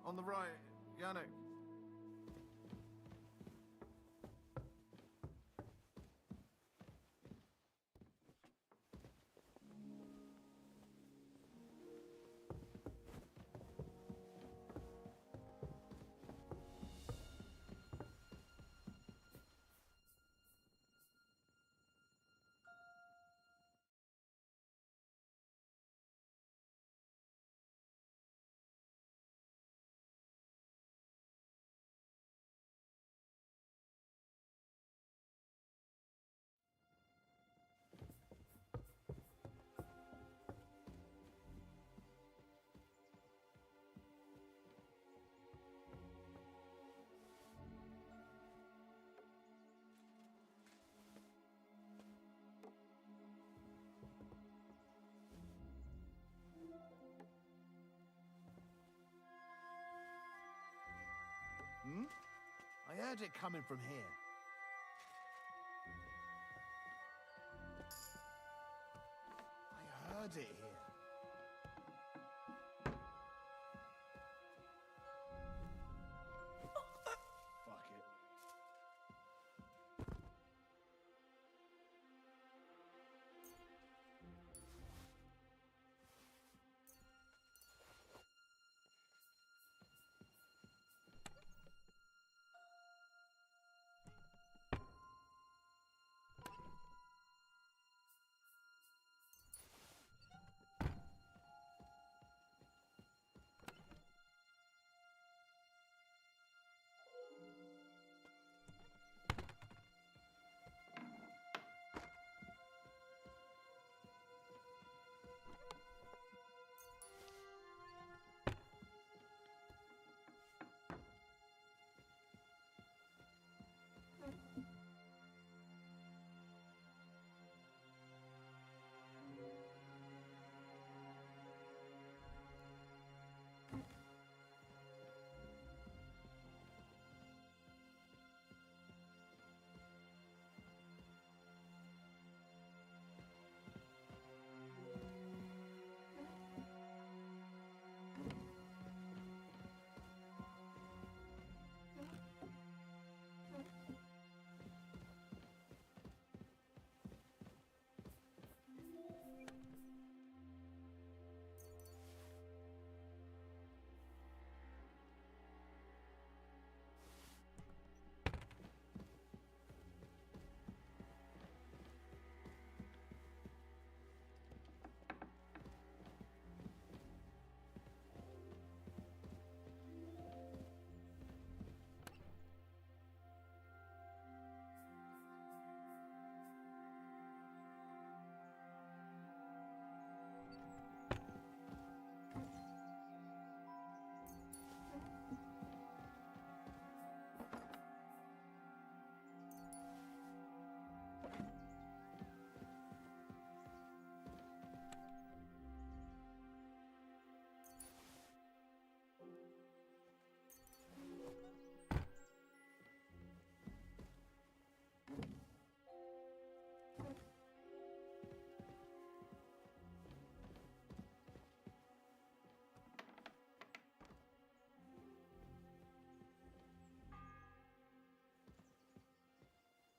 On the right, Yannick. Hmm? I heard it coming from here. I heard it here. Fuck it.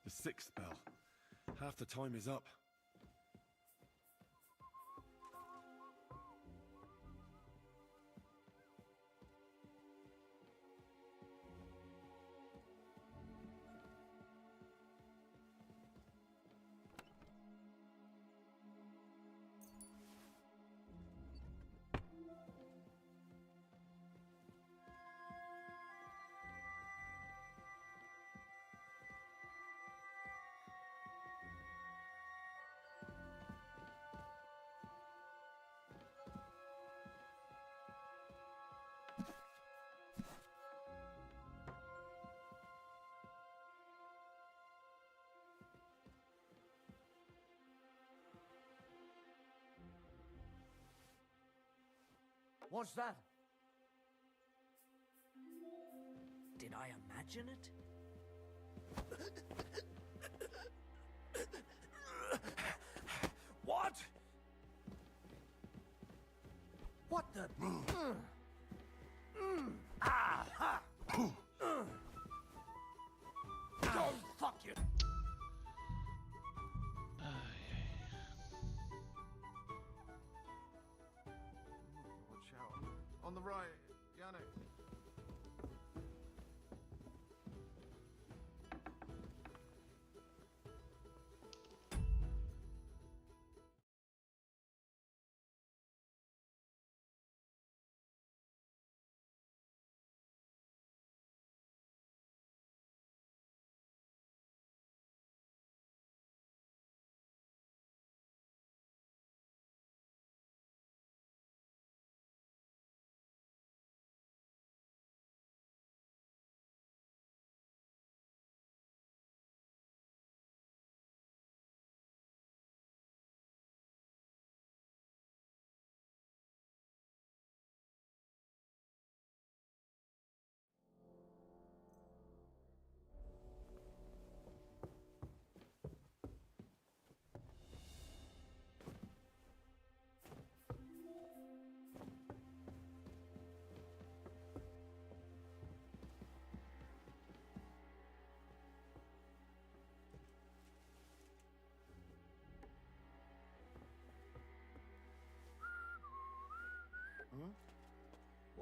The sixth bell. Half the time is up. What's that? Did I imagine it? What? What the?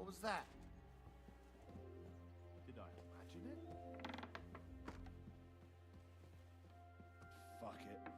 was that? Did I imagine it? Fuck it.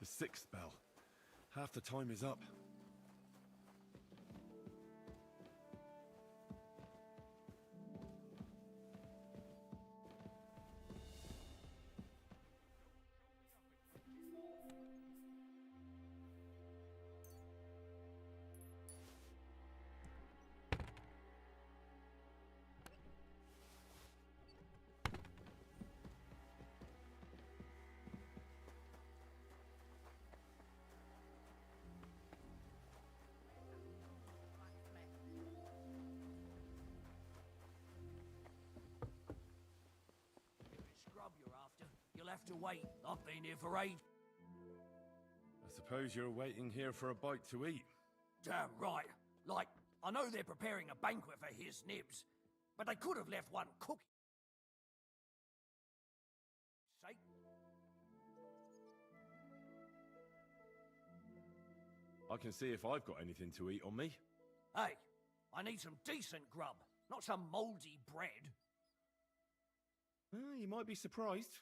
The sixth bell. Half the time is up. You'll have to wait. I've been here for ages. I suppose you're waiting here for a bite to eat. Damn right. Like, I know they're preparing a banquet for his nibs, but they could have left one cooking. Sake. I can see if I've got anything to eat on me. Hey, I need some decent grub, not some mouldy bread. You might be surprised.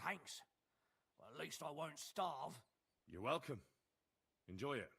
Thanks. Well, at least I won't starve. You're welcome. Enjoy it.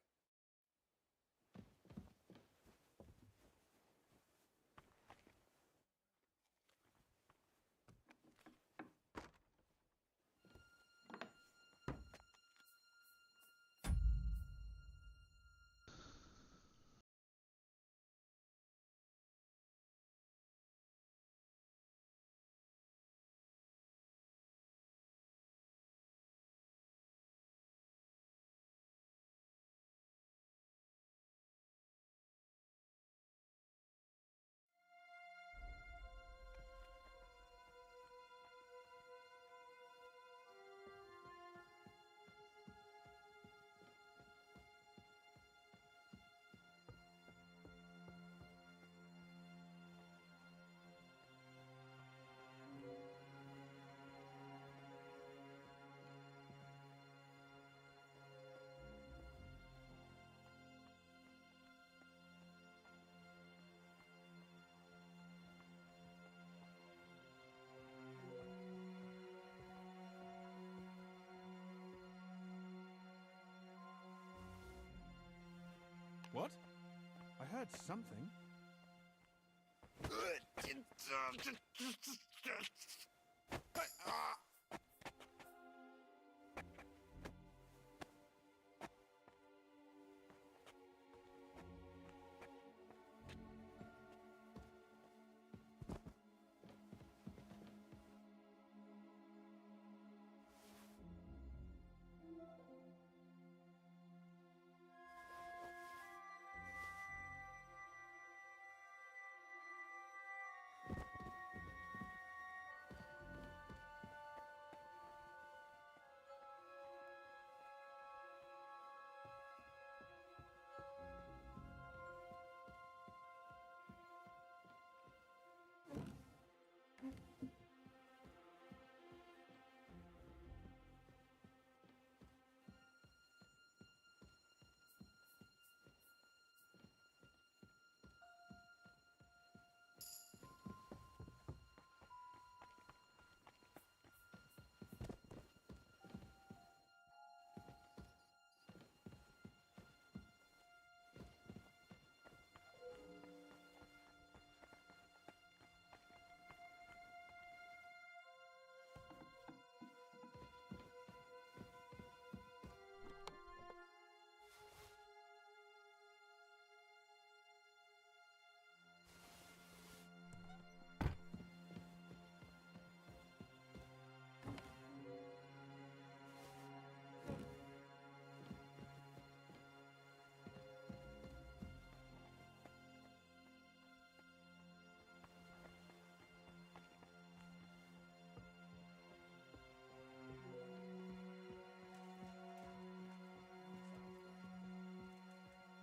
What? I heard something.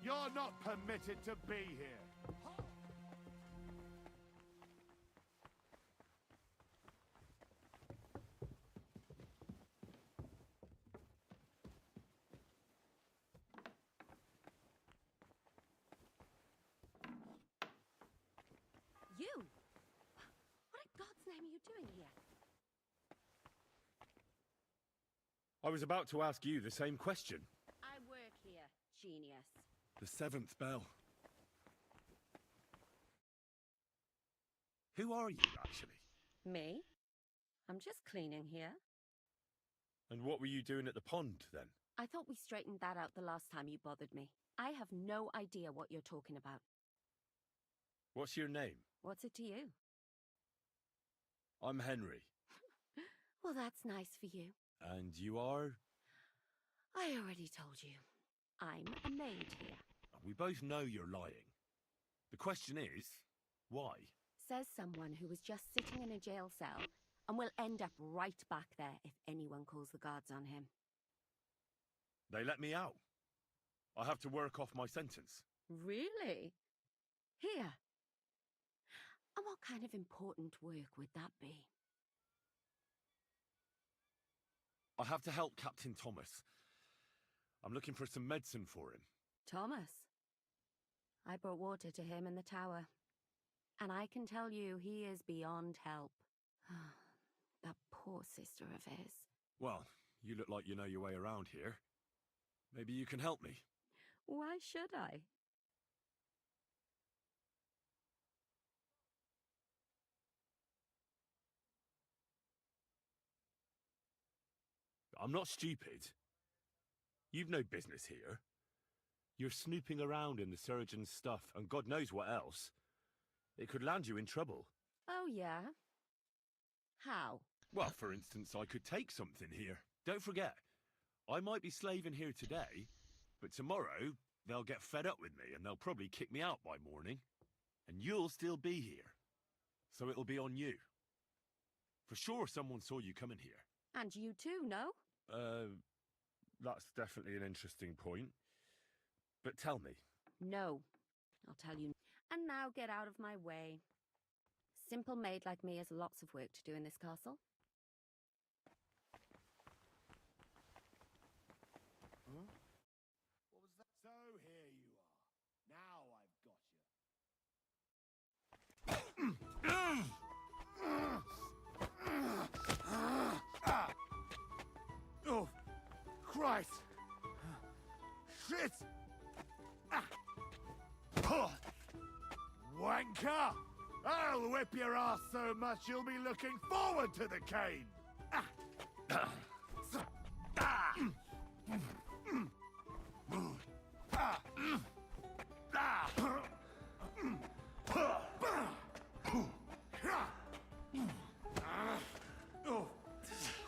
You're not permitted to be here. You? What in God's name are you doing here? I was about to ask you the same question. I work here, genius. The seventh bell. Who are you, actually? Me? I'm just cleaning here. And what were you doing at the pond, then? I thought we straightened that out the last time you bothered me. I have no idea what you're talking about. What's your name? What's it to you? I'm Henry. Well, that's nice for you. And you are? I already told you. I'm a maid here. We both know you're lying. The question is, why? Says someone who was just sitting in a jail cell and will end up right back there if anyone calls the guards on him. They let me out. I have to work off my sentence. Really? Here. And what kind of important work would that be? I have to help Captain Thomas. I'm looking for some medicine for him. Thomas? I brought water to him in the tower. And I can tell you he is beyond help. That poor sister of his. Well, you look like you know your way around here. Maybe you can help me. Why should I? I'm not stupid. You've no business here. You're snooping around in the surgeon's stuff, and God knows what else. It could land you in trouble. Oh, yeah? How? Well, for instance, I could take something here. Don't forget, I might be slaving here today, but tomorrow they'll get fed up with me and they'll probably kick me out by morning. And you'll still be here. So it'll be on you. For sure someone saw you coming here. And you too, no? That's definitely an interesting point. But tell me. No. I'll tell you. And now get out of my way. Simple maid like me has lots of work to do in this castle. Huh? What was that? So here you are. Now I've got you. Oh, Christ! Shit! Ah. wanker! I'll whip your ass so much you'll be looking forward to the cane! Oh,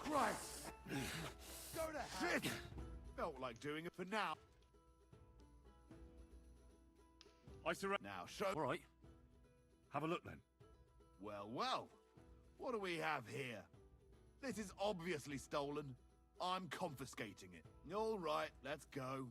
Christ! Go to hell! Shit! Felt like doing it for now. I surrender. Now, show... All right. Have a look then. Well, well. What do we have here? This is obviously stolen. I'm confiscating it. All right, let's go.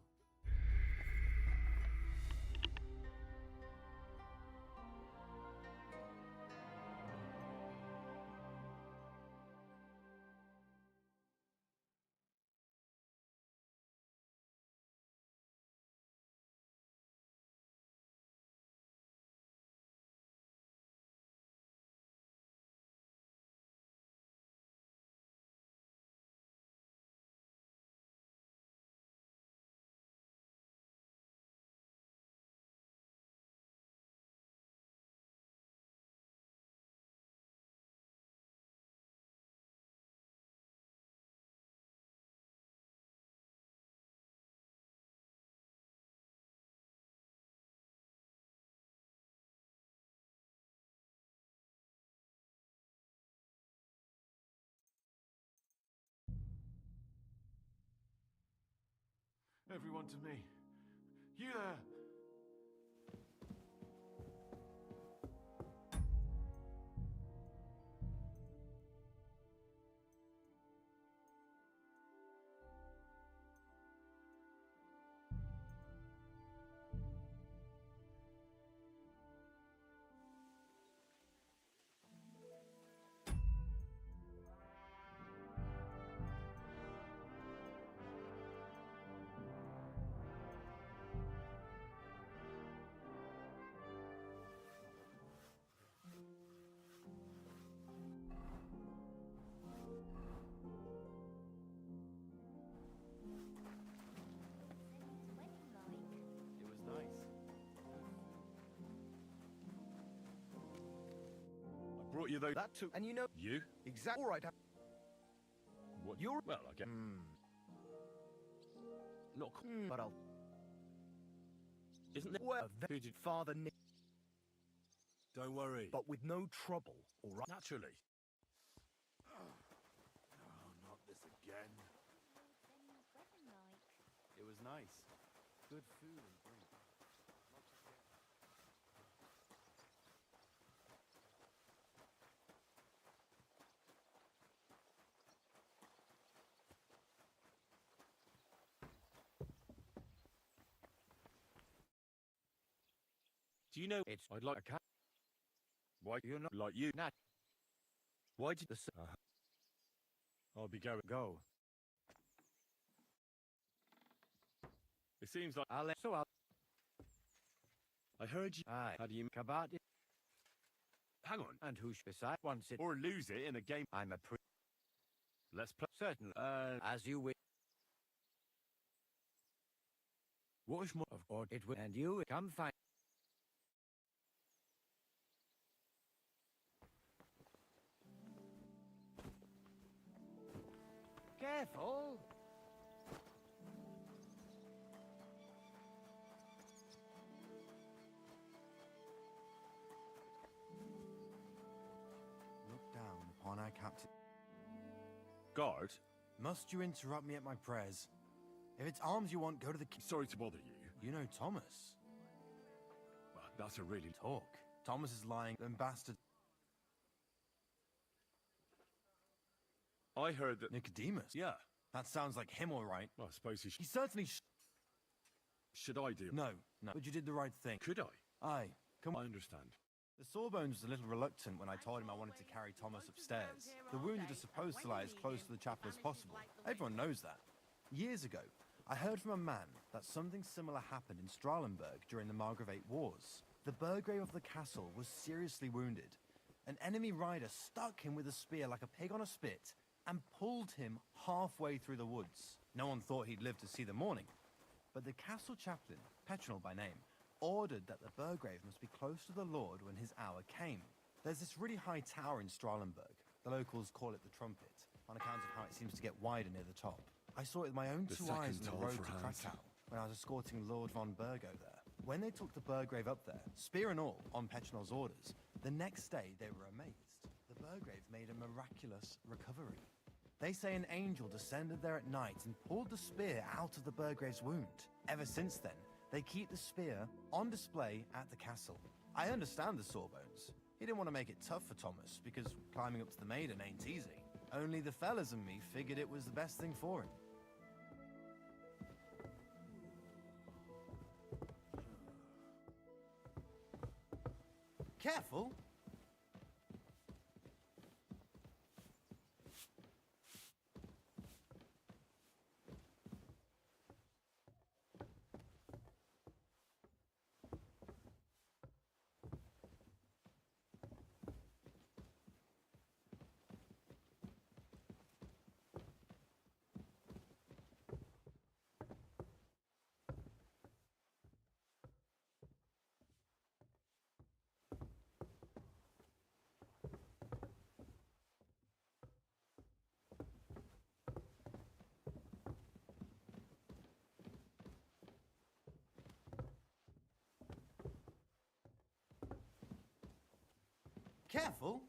Everyone to me. You there! Brought you though. That too. And you know... You? Exactly. All right. What? You're... Well, I get... Not cool. But I'll... Isn't there... Well, Who did... Father Nick... Don't worry. But with no trouble, all right? Naturally. Oh, not this again. It was nice. Good food and drink. Do you know... It's... I'd like a cat. Why? You're not... Like you. Nat. Why did... The... I'll be going... Go. It seems like... I'll... So I'll... I heard you... Aye. How do you... Kabat it. Hang on. And who's beside wants it. Or lose it in a game. I'm a Let's play... Certainly. As you wish. What is more... Of course it will. And you come find... Careful. Look down upon our captain. Guard? Must you interrupt me at my prayers? If it's arms you want, go to the king. Sorry to bother you. You know Thomas. Well, that's a really... Talk. Thomas is lying, then bastard. I heard that... Nicodemus? Yeah. That sounds like him, all right. Well, I suppose He certainly Should I do... No, no. But you did the right thing. Could I? Aye. Come on. I understand. The Sawbones was a little reluctant when I told him I wanted to carry Thomas upstairs. The wounded are supposed to lie as close to the chapel as possible. Everyone knows that. Years ago, I heard from a man that something similar happened in Strahlenberg during the Margravate Wars. The Burgrave of the castle was seriously wounded. An enemy rider stuck him with a spear like a pig on a spit and pulled him halfway through the woods. No one thought he'd live to see the morning. But the castle chaplain, Petronel by name, ordered that the Burgrave must be close to the Lord when his hour came. There's this really high tower in Strahlenberg. The locals call it the Trumpet, on account of how it seems to get wider near the top. I saw it with my own The 2 eyes second on the toll road for to Hans. Krakow when I was escorting Lord von Burgo there. When they took the Burgrave up there, spear and all, on Petronel's orders, the next day they were amazed. The Burgrave made a miraculous recovery. They say an angel descended there at night and pulled the spear out of the Burgrave's wound. Ever since then, they keep the spear on display at the castle. I understand the Sawbones. He didn't want to make it tough for Thomas, because climbing up to the Maiden ain't easy. Only the fellas and me figured it was the best thing for him. Careful! Careful!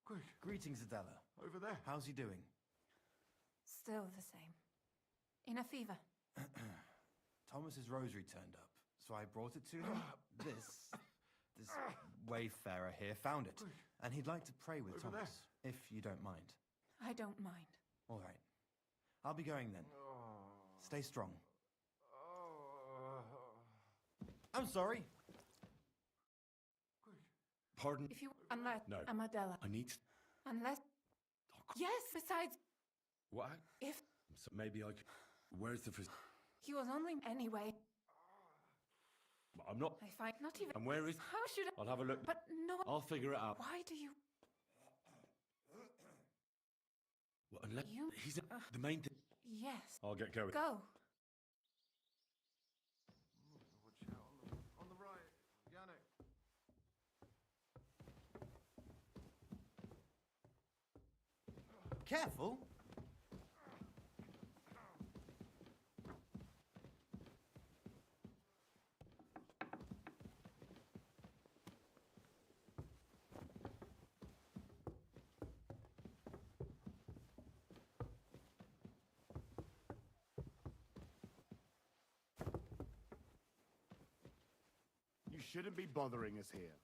Quick, Greetings, Adela. over there. How's he doing? Still the same. In a fever. Thomas's rosary turned up, so I brought it to him. This wayfarer here found it, and he'd like to pray with Over Thomas, if you don't mind. I don't mind. All right. I'll be going then. Stay strong. I'm sorry. Pardon? If you... Unless... No. Amadella. I need to... Unless... Yes, besides... What? If... So maybe I could... Where's the... He was only... Anyway. I'm not... I find not even... And where is... How should I... I'll have a look. But no... I'll figure it out. Why do you... Well, unless... You- He's the main thing. Yes. I'll get going. Go. Watch out on the right. Yannick. Careful. You shouldn't be bothering us here.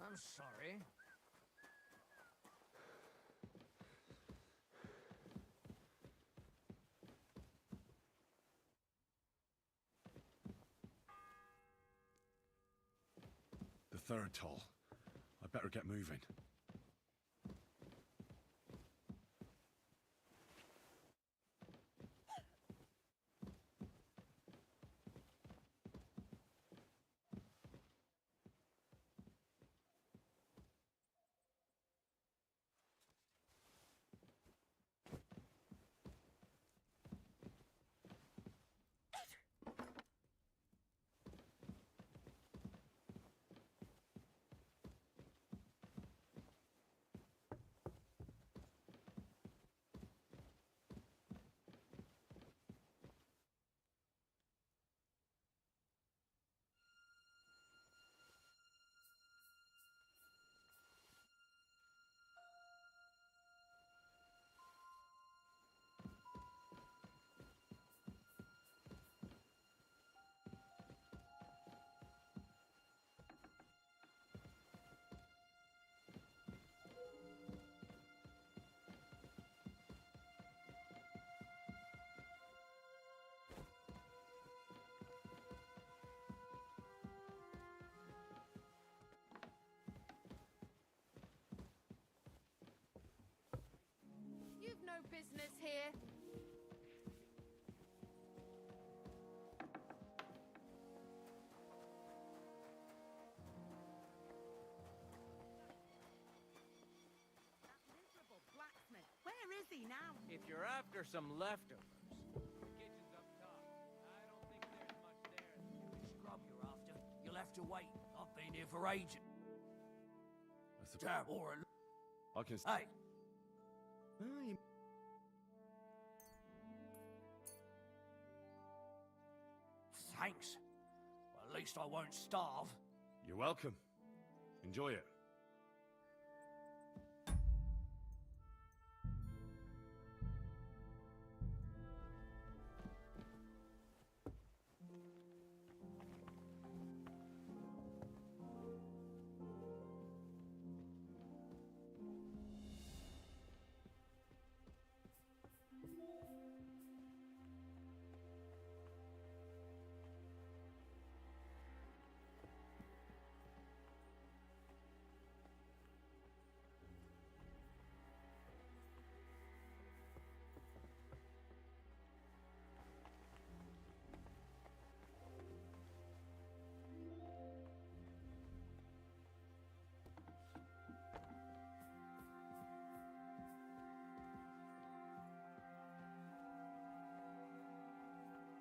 I'm sorry. The third toll. I better get moving. easy now. If you're after some leftovers, the kitchen's up top. I don't think there's much there. If it's grub you're after, you'll have to wait. I've been here for ages. Damn, or I can. hey, thanks. Well, at least I won't starve. You're welcome. Enjoy it.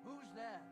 Who's there?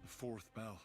The fourth bell.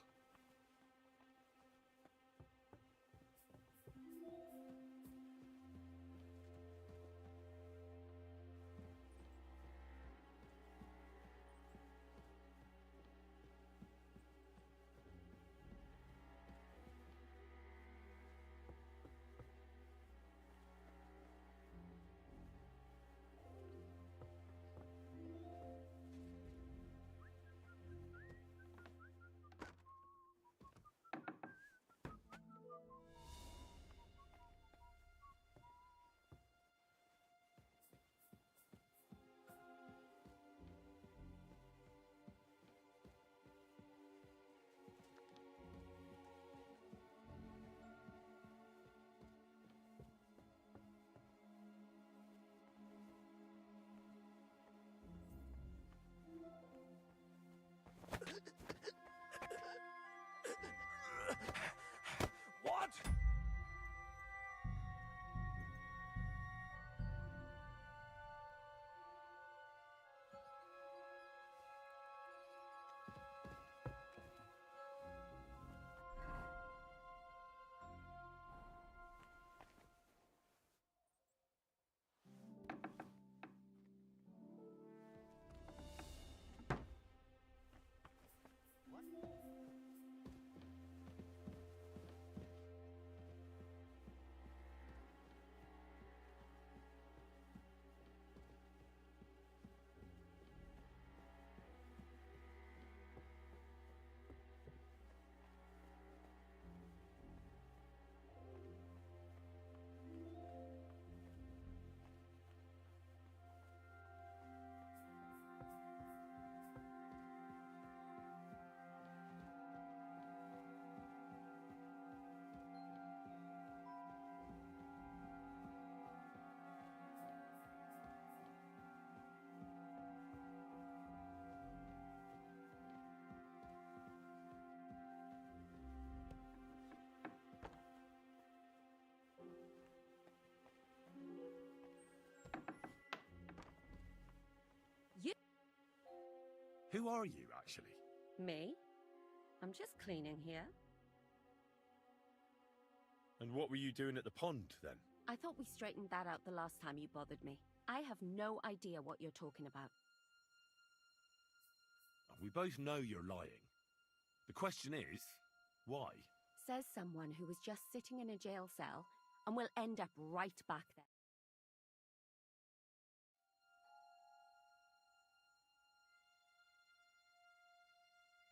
Who are you, actually? Me? I'm just cleaning here. And what were you doing at the pond, then? I thought we straightened that out the last time you bothered me. I have no idea what you're talking about. We both know you're lying. The question is, why? Says someone who was just sitting in a jail cell and will end up right back there.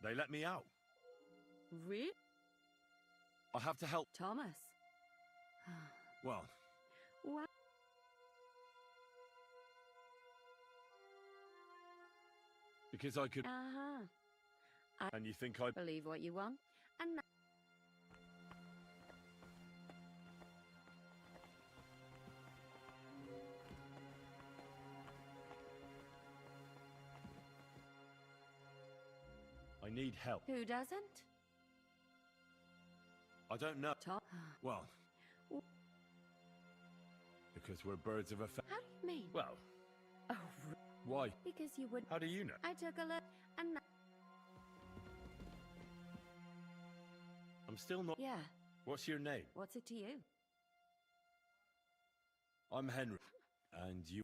They let me out. Really? I have to help. Thomas. Well, What? because I could... Uh-huh. And you think I... Believe what you want, and I need help. who doesn't? I don't know. Tom. Well... Because we're birds of a feather. How do you mean? Well, Oh, why? because you would. How do you know? I took a look, and I'm still not... yeah. What's your name? What's it to you? I'm Henry. And you...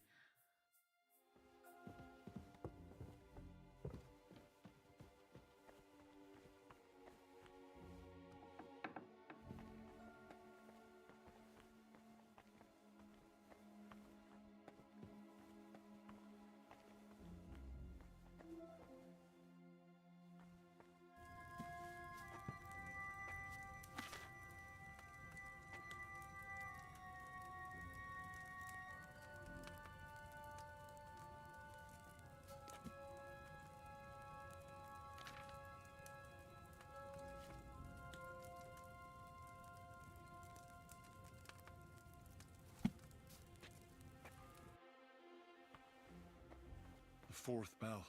The fourth bell.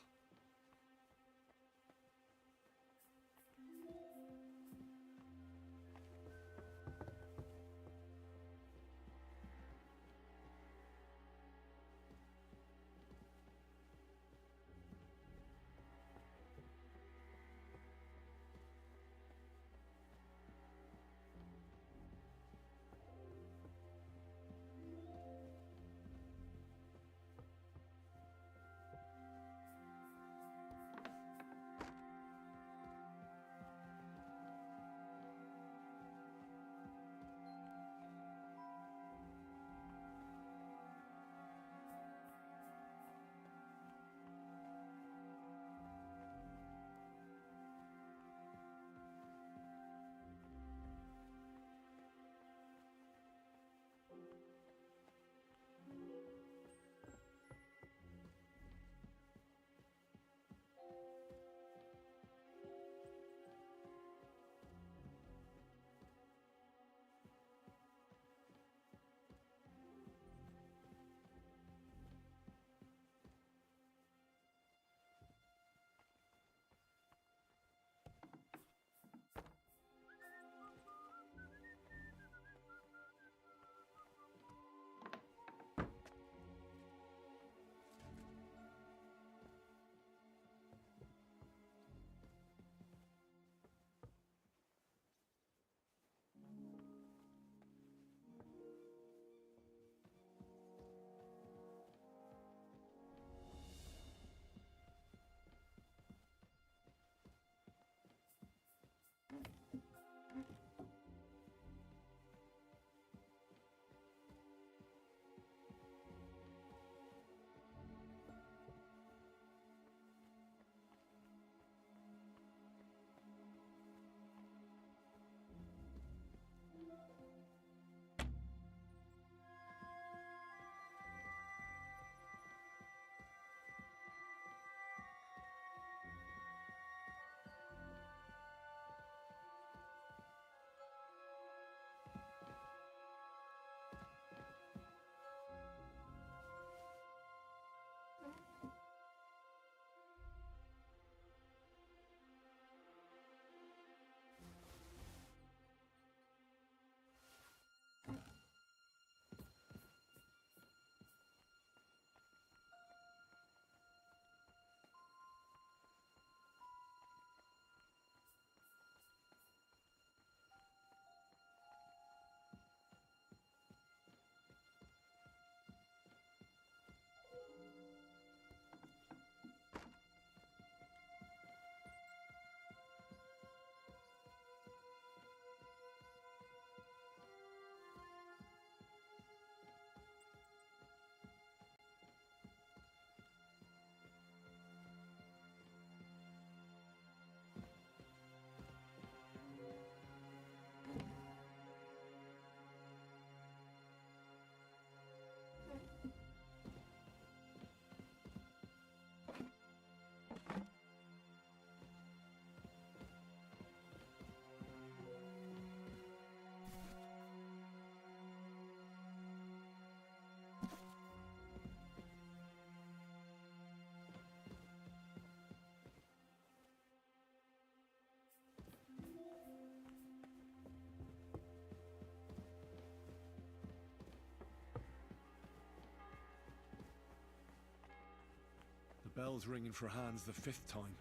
Bell's ringing for hands the 5th time.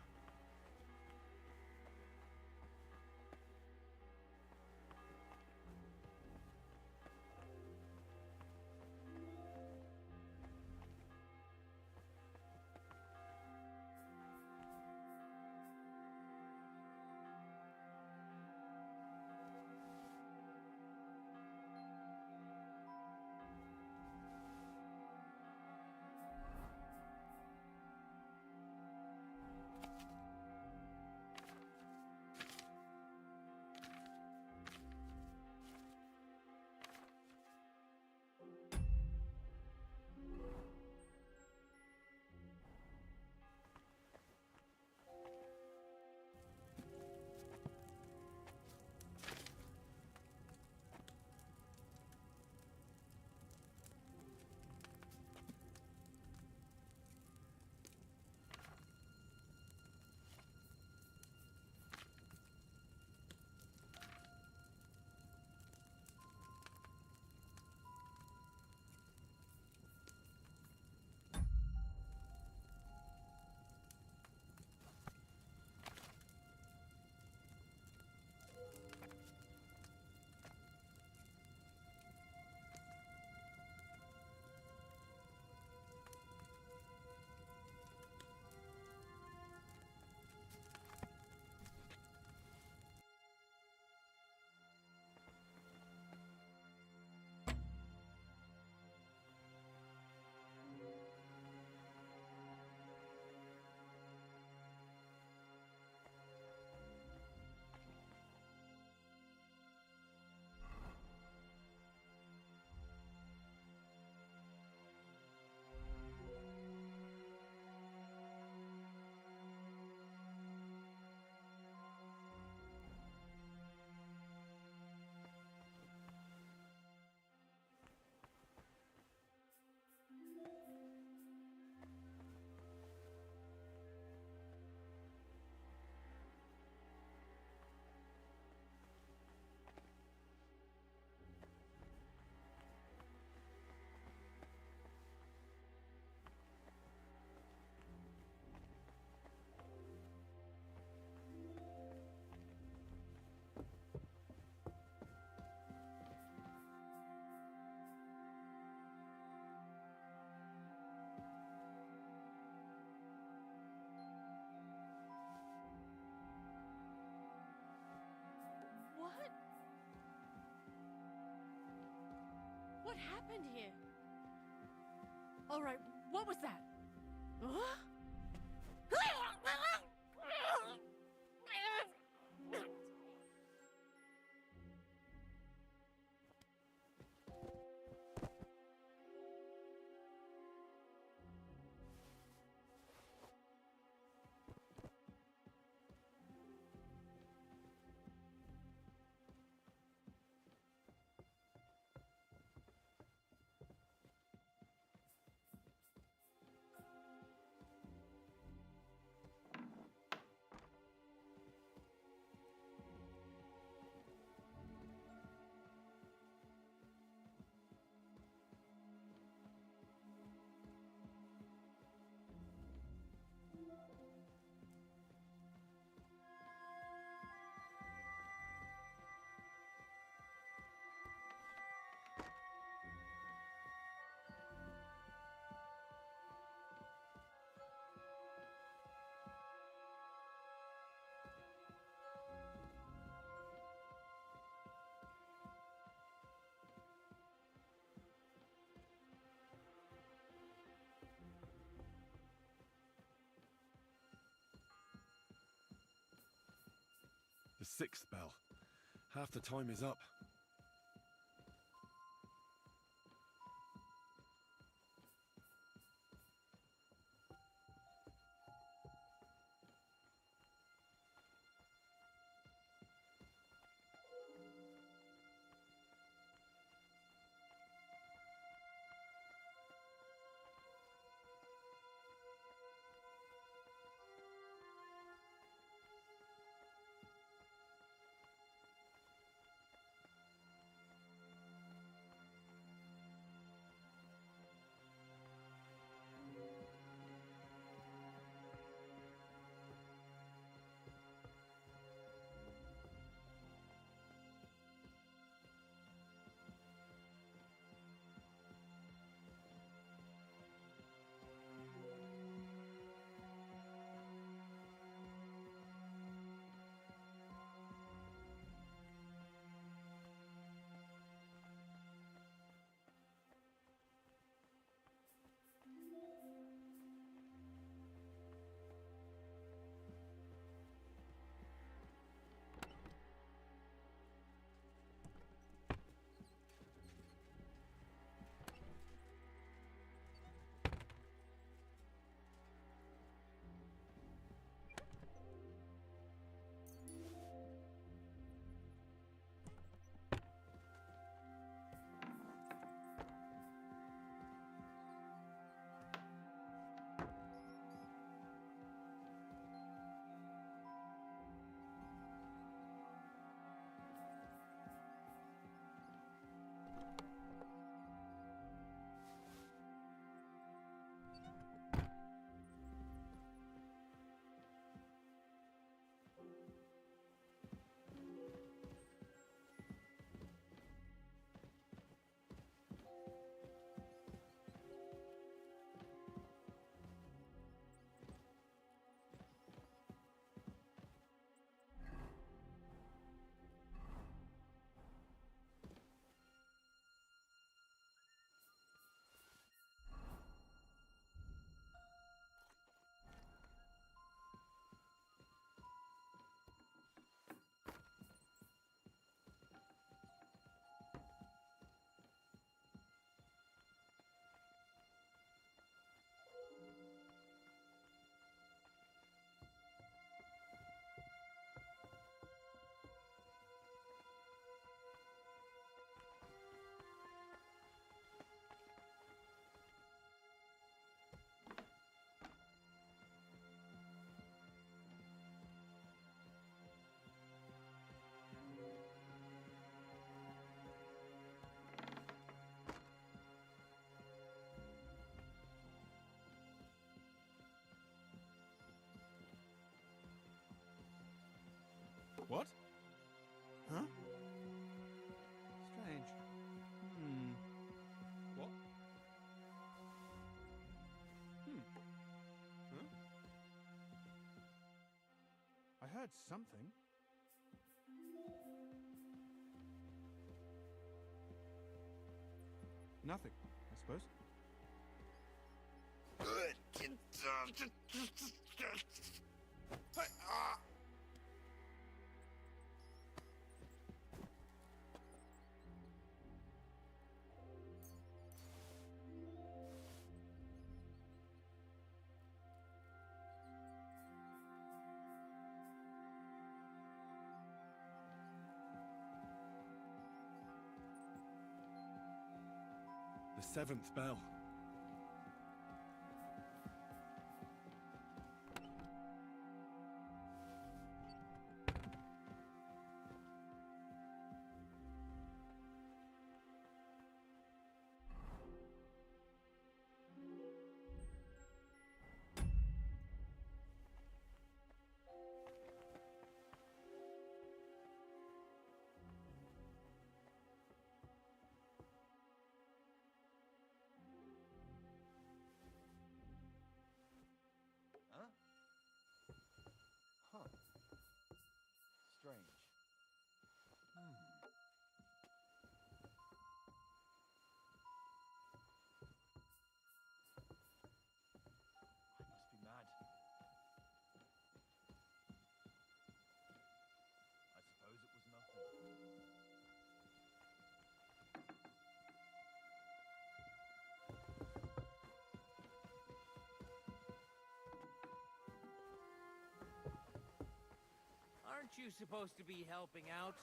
What happened here? All right, what was that? Huh? The 6th bell. Half the time is up. That's something. Nothing, I suppose. The seventh bell. Huh? Huh. Strange. I must be mad. I suppose it was nothing. Aren't you supposed to be helping out?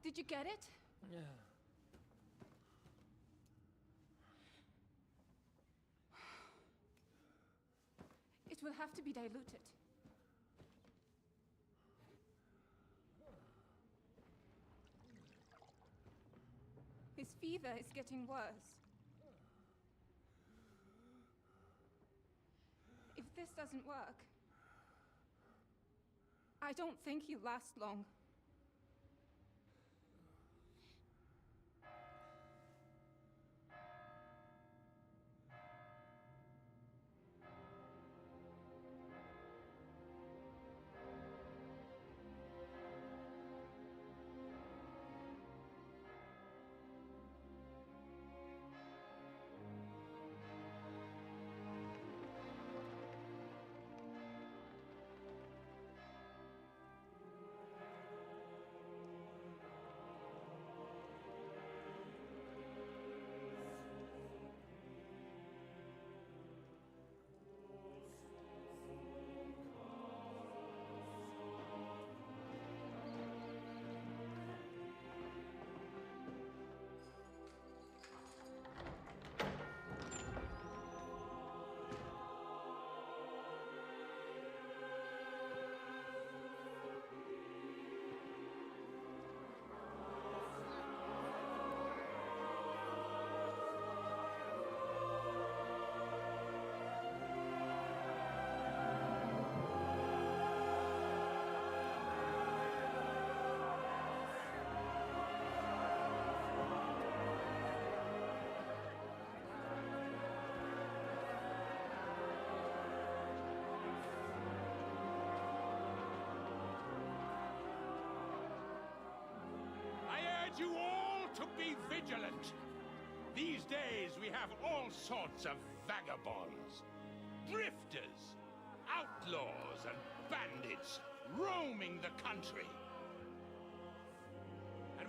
Did you get it? Yeah. It will have to be diluted. His fever is getting worse. If this doesn't work, I don't think he'll last long. You all to be vigilant. These days we have all sorts of vagabonds, drifters, outlaws and bandits roaming the country.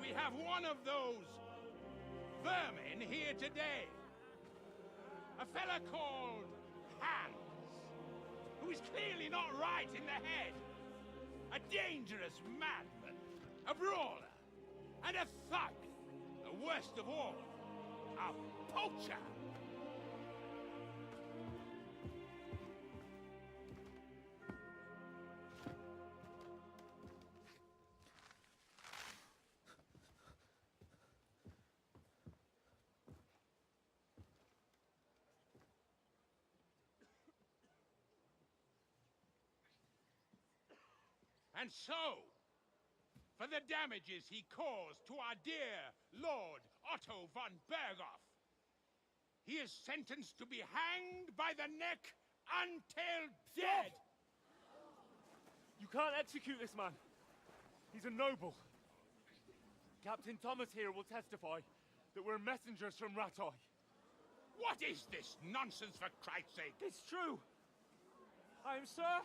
we have one of those vermin here today. A fella called Hans, who is clearly not right in the head. A dangerous madman, a brawler, and a thug. The worst of all, a poacher. And so, for the damages he caused to our dear Lord Otto von Berghoff, he is sentenced to be hanged by the neck until dead. You can't execute this man. He's a noble. Captain Thomas here will testify that we're messengers from Ratoi. What is this nonsense, for Christ's sake? It's true. I am Sir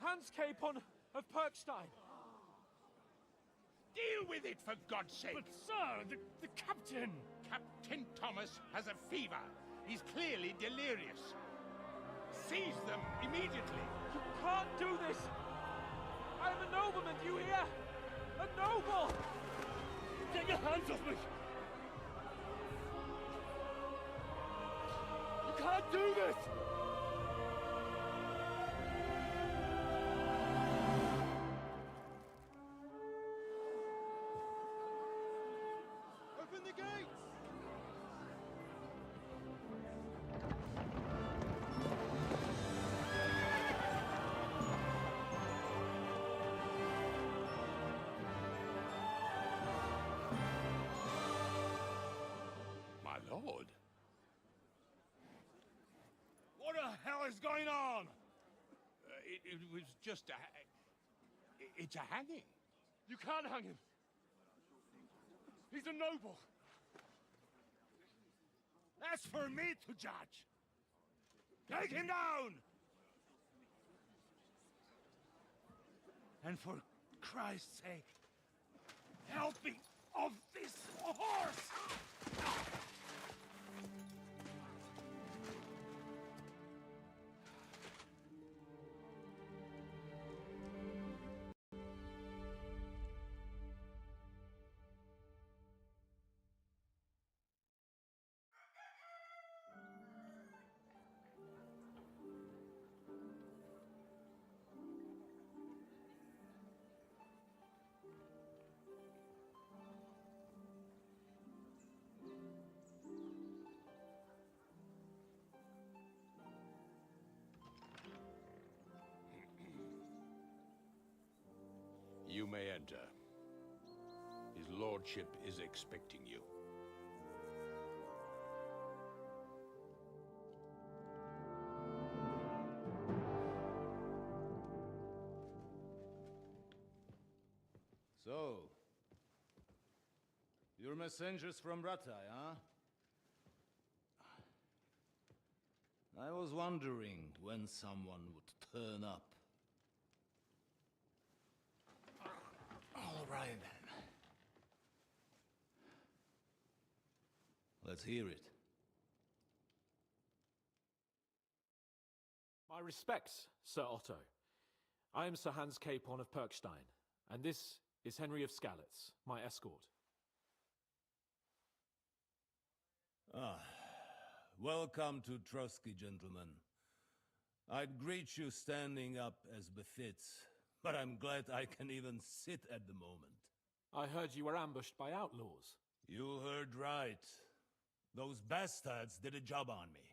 Hans Capon of Perkstein. Deal with it, for God's sake! But, sir, the captain! Captain Thomas has a fever. He's clearly delirious. Seize them immediately. You can't do this! I'm a nobleman, do you hear? A noble! Get your hands off me! You can't do this! Open the gates! My lord. What the hell is going on? It was just it's a hanging. You can't hang him. He's a noble. That's for me to judge. Take him down! And for Christ's sake, help me off this horse! You may enter. His lordship is expecting you. So, you're messengers from Ratai, huh? I was wondering when someone would turn up. All right, then. Let's hear it. My respects, Sir Otto. I am Sir Hans Capon of Perkstein, and this is Henry of Skalitz, my escort. Welcome to Trotsky, gentlemen. I'd greet you standing up as befits, but I'm glad I can even sit at the moment. I heard you were ambushed by outlaws. You heard right. Those bastards did a job on me.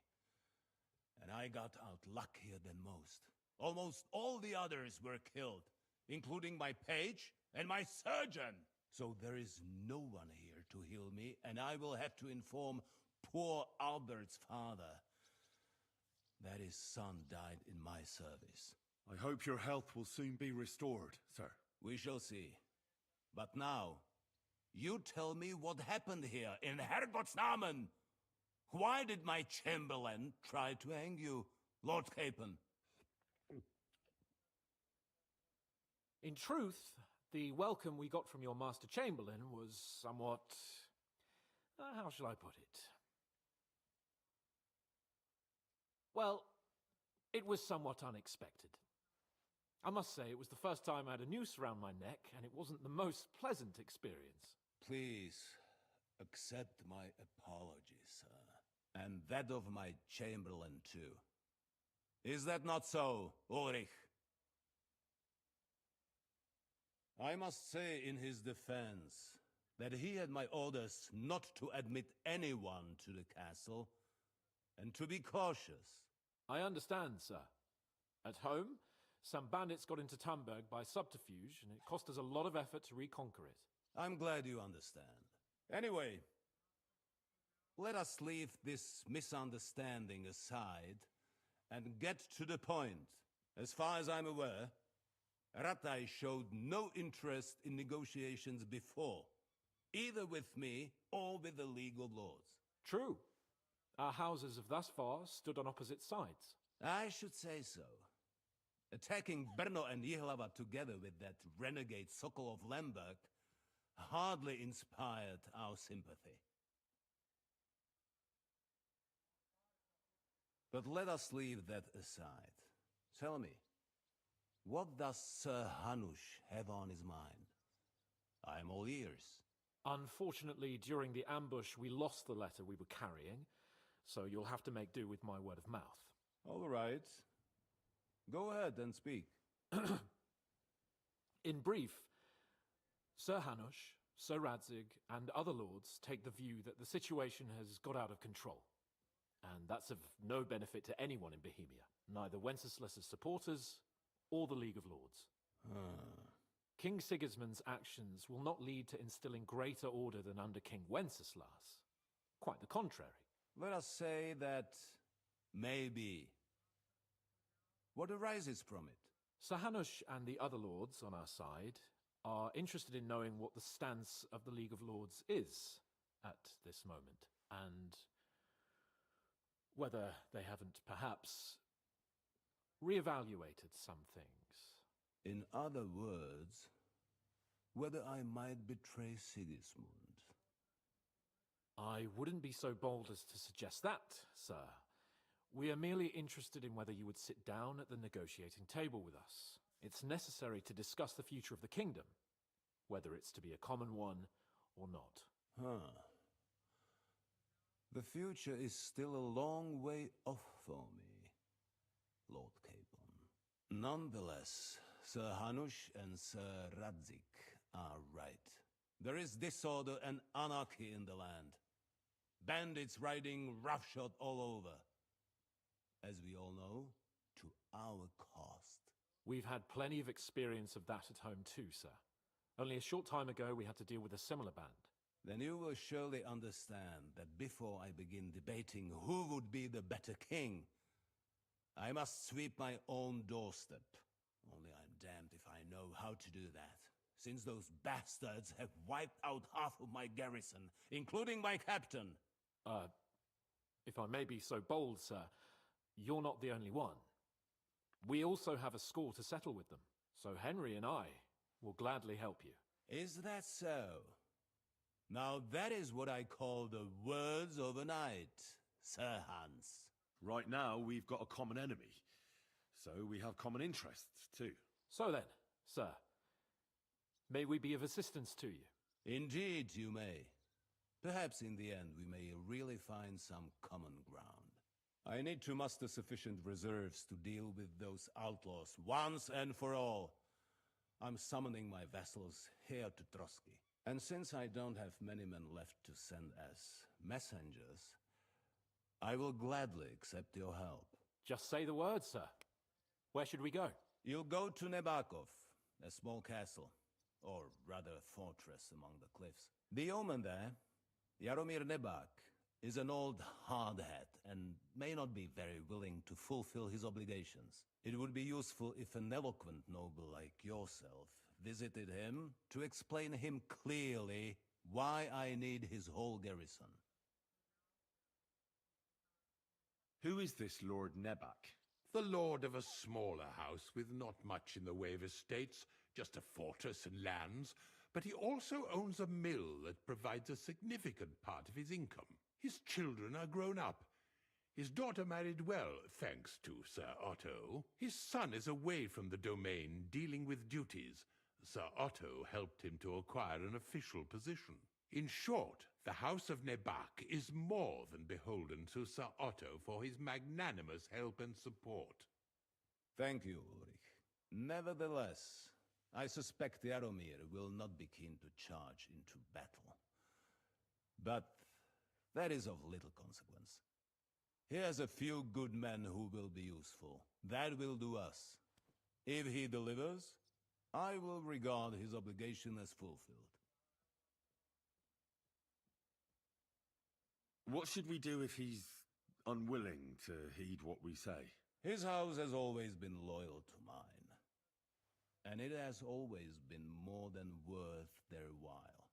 And I got out luckier than most. Almost all the others were killed, including my page and my surgeon. So there is no one here to heal me, and I will have to inform poor Albert's father that his son died in my service. I hope your health will soon be restored, sir. We shall see. But now, you tell me what happened here in Herrgottsnamen. Why did my chamberlain try to hang you, Lord Capon? In truth, The welcome we got from your Master Chamberlain was somewhat... how shall I put it? Well, it was somewhat unexpected. I must say, it was the first time I had a noose around my neck, and it wasn't the most pleasant experience. Please, accept my apologies, sir. And that of my Chamberlain, too. Is that not so, Ulrich? I must say in his defense that he had my orders not to admit anyone to the castle, and to be cautious. I understand, sir. At home, some bandits got into Tamberg by subterfuge, and it cost us a lot of effort to reconquer it. I'm glad you understand. Anyway, let us leave this misunderstanding aside and get to the point. As far as I'm aware, Ratai showed no interest in negotiations before, either with me or with the League of Lords. True. Our houses have thus far stood on opposite sides. I should say so. Attacking Brno and Jihlava together with that renegade Sokol of Lemberg hardly inspired our sympathy. But let us leave that aside. Tell me, what does Sir Hanush have on his mind? I am all ears. Unfortunately, during the ambush, we lost the letter we were carrying, so you'll have to make do with my word of mouth. All right. Go ahead and speak. In brief, Sir Hanush, Sir Radzig, and other lords take the view that the situation has got out of control. And that's of no benefit to anyone in Bohemia, neither Wenceslas's supporters or the League of Lords. King Sigismund's actions will not lead to instilling greater order than under King Wenceslas. Quite the contrary. Let us say that maybe. What arises from it? Sir Hanush and the other lords on our side are interested in knowing what the stance of the League of Lords is at this moment, and whether they haven't perhaps reevaluated some things. In other words, whether I might betray Sigismund. I wouldn't be so bold as to suggest that, sir. We are merely interested in whether you would sit down at the negotiating table with us. It's necessary to discuss the future of the kingdom, whether it's to be a common one or not. The future is still a long way off for me, Lord Capon. Nonetheless, Sir Hanush and Sir Radzig are right. There is disorder and anarchy in the land. Bandits riding roughshod all over. As we all know, to our cost. We've had plenty of experience of that at home too, sir. Only a short time ago we had to deal with a similar band. Then you will surely understand that before I begin debating who would be the better king, I must sweep my own doorstep. Only I'm damned if I know how to do that, since those bastards have wiped out half of my garrison, including my captain. If I may be so bold, sir, you're not the only one. We also have a score to settle with them, so Henry and I will gladly help you. Is that so? Now that is what I call the words of a knight, Sir Hans. Right now, we've got a common enemy, so we have common interests too. So then, sir, may we be of assistance to you? Indeed you may. Perhaps in the end we may really find some common ground. I need to muster sufficient reserves to deal with those outlaws once and for all. I'm summoning my vassals here to Trotsky. And since I don't have many men left to send as messengers, I will gladly accept your help. Just say the word, sir. Where should we go? You'll go to Nebakov, a small castle, or rather fortress among the cliffs. The yeoman there, Jaromir Nebak, is an old hardhat and may not be very willing to fulfill his obligations. It would be useful if an eloquent noble like yourself visited him to explain him clearly why I need his whole garrison. Who is this Lord Nebak? The lord of a smaller house with not much in the way of estates, just a fortress and lands, but he also owns a mill that provides a significant part of his income. His children are grown up. His daughter married well, thanks to Sir Otto. His son is away from the domain, dealing with duties. Sir Otto helped him to acquire an official position. In short, the House of Nebak is more than beholden to Sir Otto for his magnanimous help and support. Thank you, Ulrich. Nevertheless, I suspect Jaromir will not be keen to charge into battle. But that is of little consequence. He has a few good men who will be useful. That will do us. If he delivers, I will regard his obligation as fulfilled. What should we do if he's unwilling to heed what we say? His house has always been loyal to mine, and it has always been more than worth their while.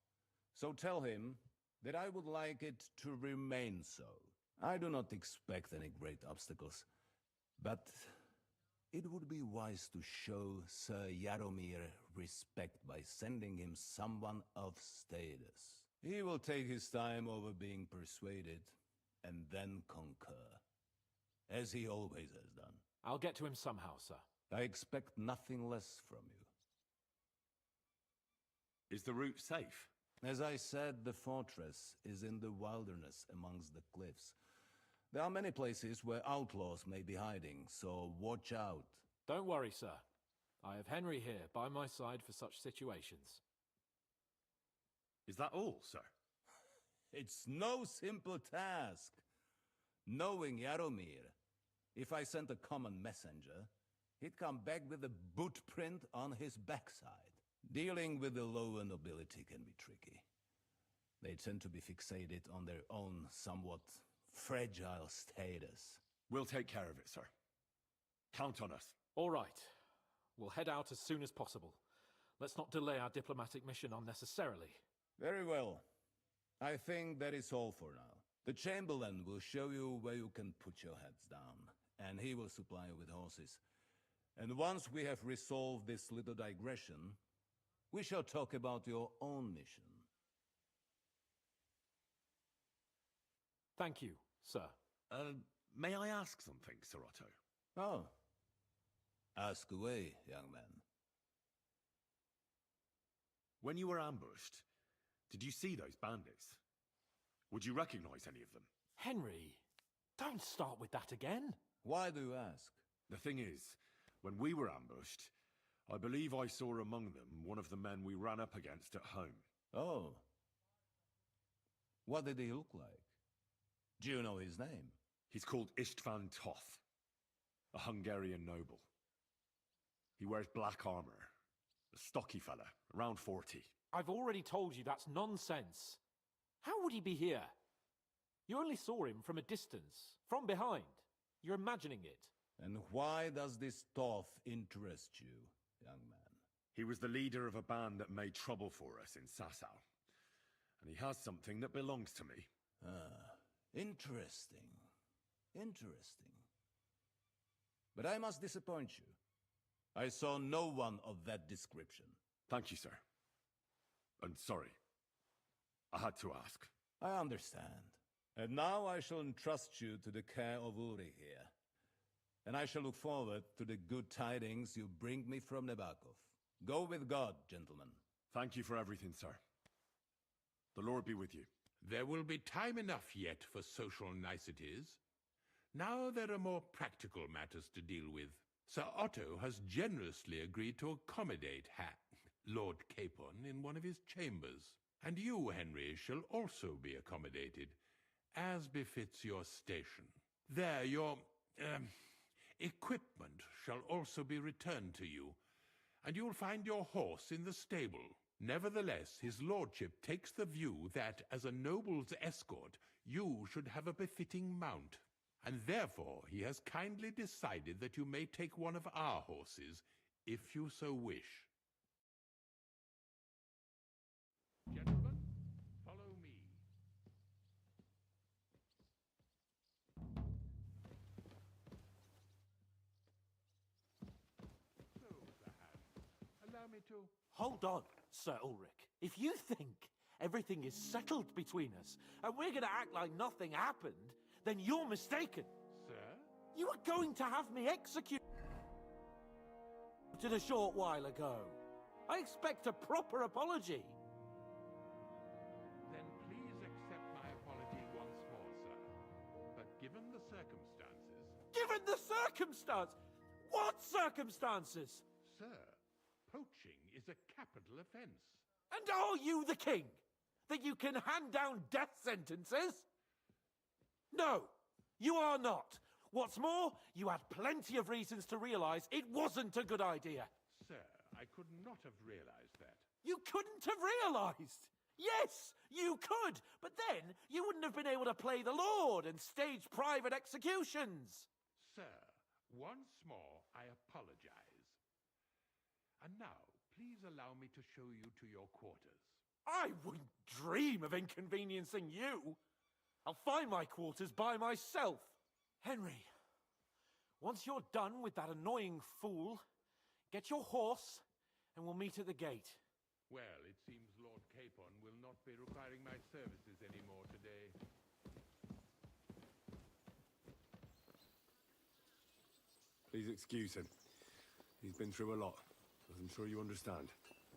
So tell him that I would like it to remain so. I do not expect any great obstacles, but it would be wise to show Sir Jaromir respect by sending him someone of status. He will take his time over being persuaded, and then concur, as he always has done. I'll get to him somehow, sir. I expect nothing less from you. Is the route safe? As I said, the fortress is in the wilderness amongst the cliffs. There are many places where outlaws may be hiding, so watch out. Don't worry, sir. I have Henry here by my side for such situations. Is that all, sir? It's no simple task. Knowing Jaromir, if I sent a common messenger, he'd come back with a boot print on his backside. Dealing with the lower nobility can be tricky. They tend to be fixated on their own somewhat fragile status. We'll take care of it, sir. Count on us. All right. We'll head out as soon as possible. Let's not delay our diplomatic mission unnecessarily. Very well. I think that is all for now. The Chamberlain will show you where you can put your heads down, and he will supply you with horses. And once we have resolved this little digression, we shall talk about your own mission. Thank you, sir. May I ask something, Sir Otto? Oh. Ask away, young man. When you were ambushed, did you see those bandits? Would you recognize any of them? Henry, don't start with that again. Why do you ask? The thing is, when we were ambushed, I believe I saw among them one of the men we ran up against at home. Oh. What did he look like? Do you know his name? He's called Istvan Toth, a Hungarian noble. He wears black armor, a stocky fella, around 40. I've already told you that's nonsense. How would he be here? You only saw him from a distance, from behind. You're imagining it. And why does this Toth interest you, young man? He was the leader of a band that made trouble for us in Sasau. And he has something that belongs to me. Ah, interesting. Interesting. But I must disappoint you. I saw no one of that description. Thank you, sir. And sorry. I had to ask. I understand. And now I shall entrust you to the care of Uri here. And I shall look forward to the good tidings you bring me from Nebakov. Go with God, gentlemen. Thank you for everything, sir. The Lord be with you. There will be time enough yet for social niceties. Now there are more practical matters to deal with. Sir Otto has generously agreed to accommodate Lord Capon in one of his chambers. And you, Henry, shall also be accommodated, as befits your station. There, your equipment shall also be returned to you, and you'll find your horse in the stable. Nevertheless, his lordship takes the view that, as a noble's escort, you should have a befitting mount, and therefore he has kindly decided that you may take one of our horses, if you so wish. Gentlemen, follow me. So, Zahan, allow me to? Hold on, Sir Ulrich. If you think everything is settled between us, and we're gonna act like nothing happened, then you're mistaken. Sir? You were going to have me executed a short while ago. I expect a proper apology. Then please accept my apology once more, sir. But given the circumstances... Given the circumstance? What circumstances? Sir, poaching is a capital offense. And are you the king? That you can hand down death sentences? No, you are not. What's more, you had plenty of reasons to realize it wasn't a good idea. Sir, I could not have realized that. You couldn't have realized. Yes, you could, but then you wouldn't have been able to play the Lord and stage private executions. Sir, once more, I apologize. And now, please allow me to show you to your quarters. I wouldn't dream of inconveniencing you. I'll find my quarters by myself. Henry, once you're done with that annoying fool, get your horse and we'll meet at the gate. Well, it seems Lord Capon will not be requiring my services anymore today. Please excuse him. He's been through a lot, as I'm sure you understand.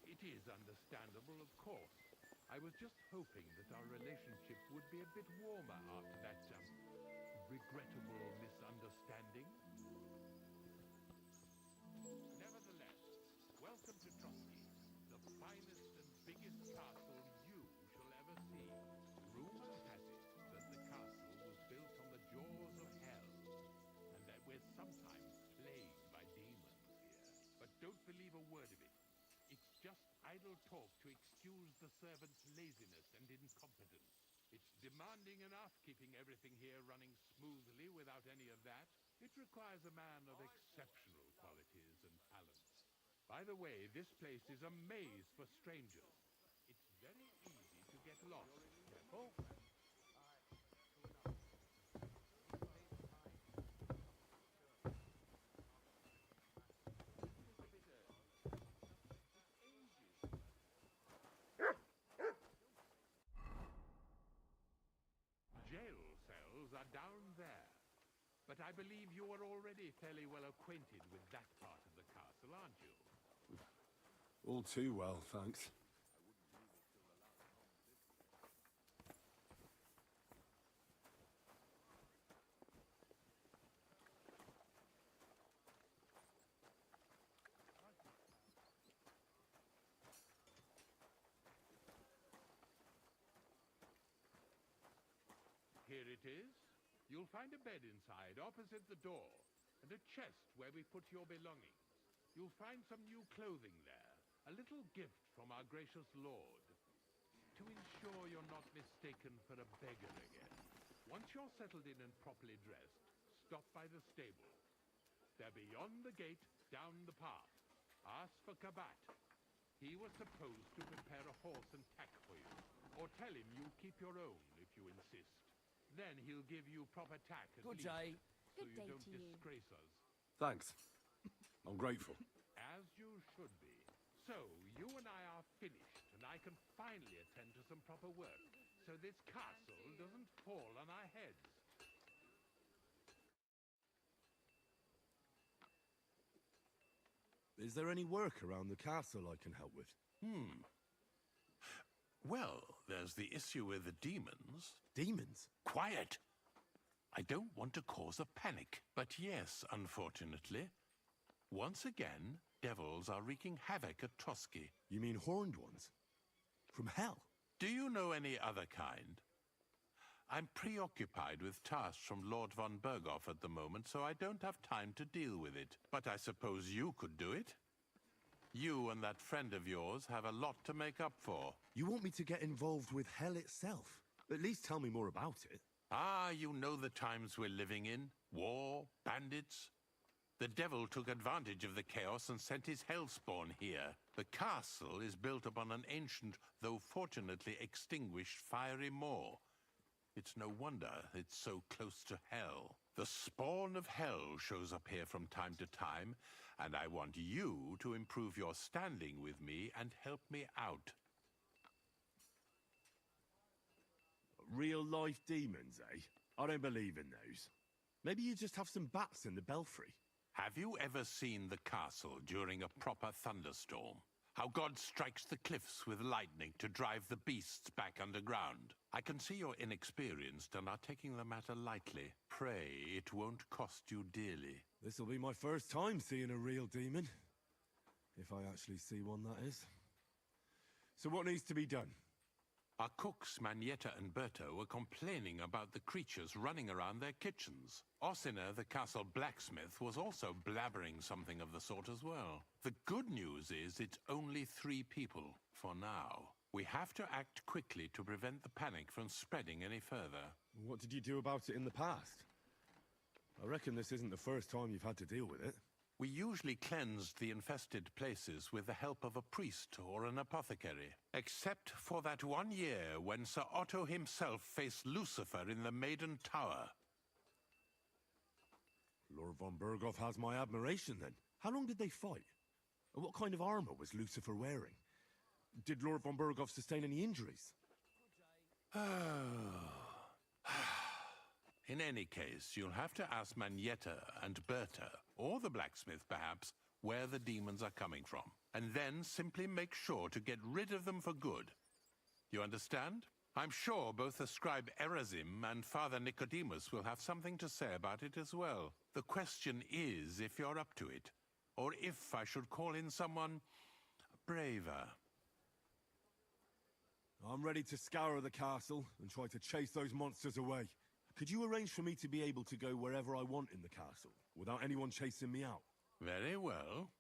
It is understandable, of course. I was just hoping that our relationship would be a bit warmer after that regrettable misunderstanding. Nevertheless, welcome to Trusky, the finest and biggest castle you shall ever see. Rumor has it that the castle was built on the jaws of hell, and that we're sometimes plagued by demons here. But don't believe a word of it. It's just idle talk to excuse the servants' laziness and incompetence. It's demanding enough keeping everything here running smoothly without any of that. It requires a man of exceptional qualities and talents. By the way, this place is a maze for strangers. It's very easy to get lost. Careful. Jail cells are down there. But I believe you are already fairly well acquainted with that part of the castle, aren't you? All too well, thanks. Here it is. You'll find a bed inside, opposite the door, and a chest where we put your belongings. You'll find some new clothing there, a little gift from our gracious lord, to ensure you're not mistaken for a beggar again. Once you're settled in and properly dressed, stop by the stable. They're beyond the gate, down the path. Ask for Kabat. He was supposed to prepare a horse and tack for you, or tell him you'll keep your own if you insist. Then he'll give you proper tack at Good least, day. so Good you day don't to you. disgrace us. Thanks. I'm grateful. As you should be. So, you and I are finished, and I can finally attend to some proper work, so this castle doesn't fall on our heads. Is there any work around the castle I can help with? Well, there's the issue with the demons. Demons? Quiet! I don't want to cause a panic, but yes, unfortunately. Once again, devils are wreaking havoc at Trusky. You mean horned ones? From hell? Do you know any other kind? I'm preoccupied with tasks from Lord von Berghoff at the moment, so I don't have time to deal with it. But I suppose you could do it? You and that friend of yours have a lot to make up for. You want me to get involved with hell itself? At least tell me more about it. Ah, you know the times we're living in. War, bandits. The devil took advantage of the chaos and sent his hellspawn here. The castle is built upon an ancient, though fortunately extinguished, fiery moor. It's no wonder it's so close to hell. The spawn of hell shows up here from time to time, and I want you to improve your standing with me and help me out. Real-life demons, eh? I don't believe in those. Maybe you just have some bats in the belfry. Have you ever seen the castle during a proper thunderstorm? How God strikes the cliffs with lightning to drive the beasts back underground. I can see you're inexperienced and are taking the matter lightly. Pray it won't cost you dearly. This'll be my first time seeing a real demon. If I actually see one, that is. So what needs to be done? Our cooks, Manietta and Berto, were complaining about the creatures running around their kitchens. Ossina, the castle blacksmith, was also blabbering something of the sort as well. The good news is it's only 3 people, for now. We have to act quickly to prevent the panic from spreading any further. What did you do about it in the past? I reckon this isn't the first time you've had to deal with it. We usually cleansed the infested places with the help of a priest or an apothecary. Except for that one year when Sir Otto himself faced Lucifer in the Maiden Tower. Lord von Berghoff has my admiration, then. How long did they fight? And what kind of armor was Lucifer wearing? Did Lord von Berghoff sustain any injuries? In any case, you'll have to ask Manietta and Berta, or the blacksmith perhaps, where the demons are coming from. And then simply make sure to get rid of them for good. You understand? I'm sure both the scribe Erazim and Father Nicodemus will have something to say about it as well. The question is if you're up to it, or if I should call in someone braver. I'm ready to scour the castle and try to chase those monsters away. Could you arrange for me to be able to go wherever I want in the castle, without anyone chasing me out? Very well.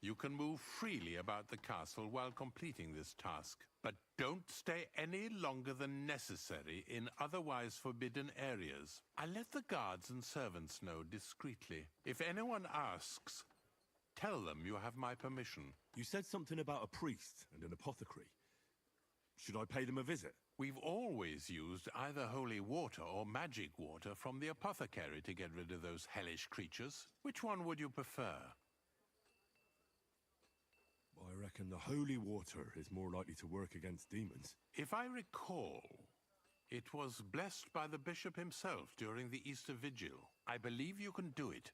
You can move freely about the castle while completing this task, but don't stay any longer than necessary in otherwise forbidden areas. I let the guards and servants know discreetly. If anyone asks, tell them you have my permission. You said something about a priest and an apothecary. Should I pay them a visit? We've always used either holy water or magic water from the apothecary to get rid of those hellish creatures. Which one would you prefer? I reckon the holy water is more likely to work against demons. If I recall, it was blessed by the bishop himself during the Easter Vigil. I believe you can do it.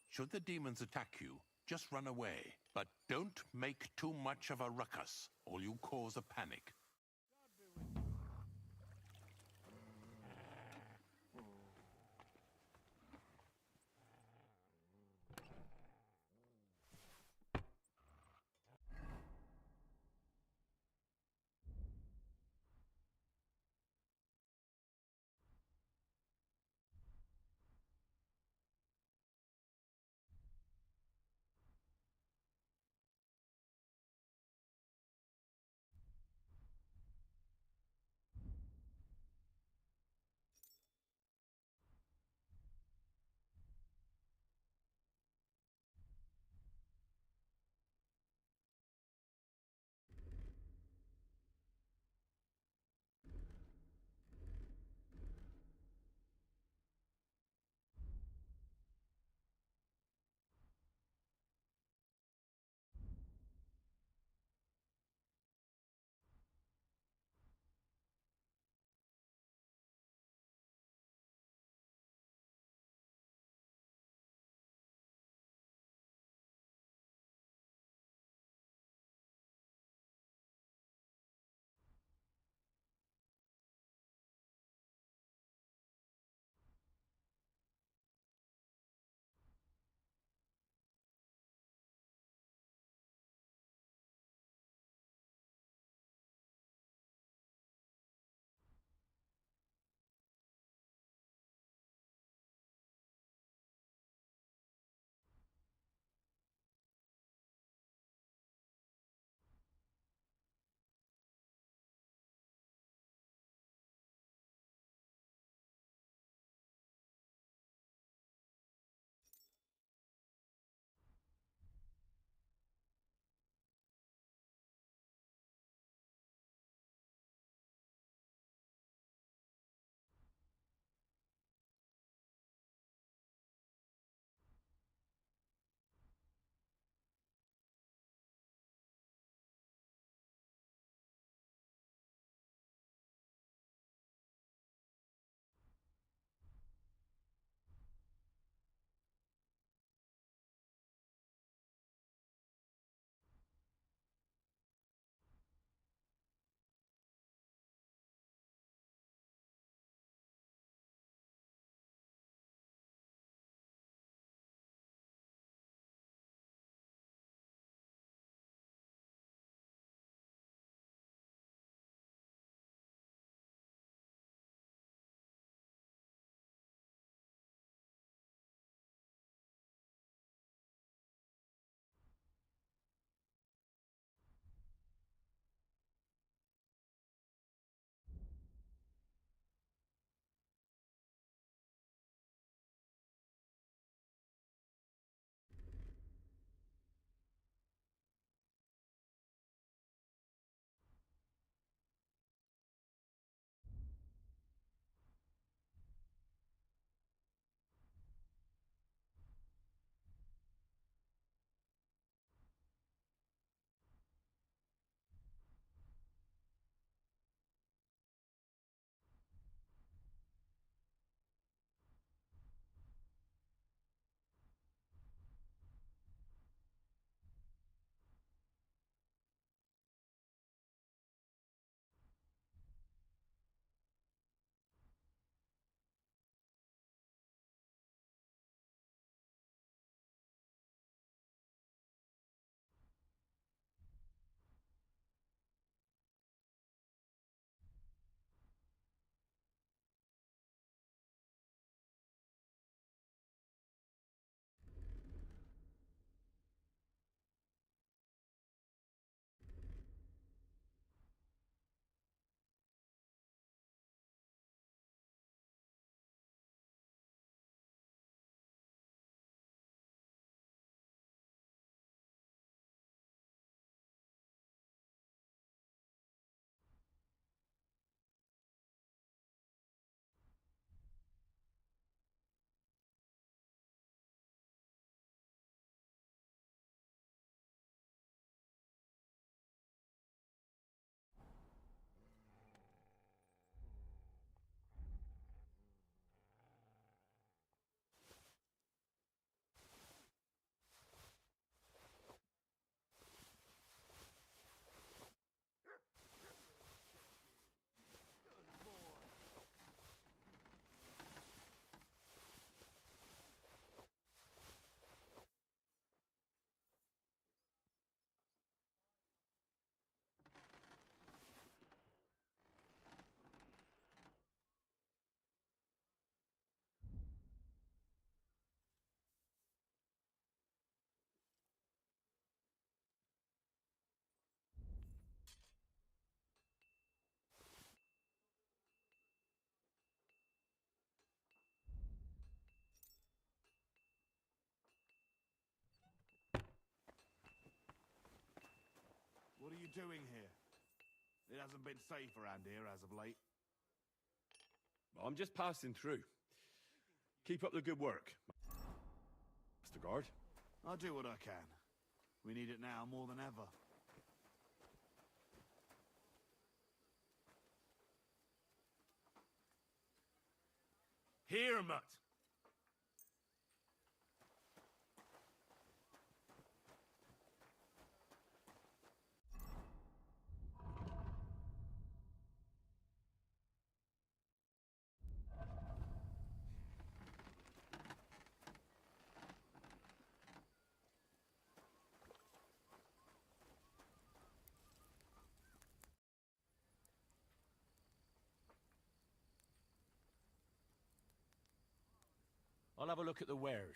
Should the demons attack you, just run away. But don't make too much of a ruckus, or you'll cause a panic. you doing here? It hasn't been safe around here as of late. I'm just passing through. Keep up the good work, Mr. Guard. I'll do what I can. We need it now more than ever. Here, Mutt. I'll have a look at the wares.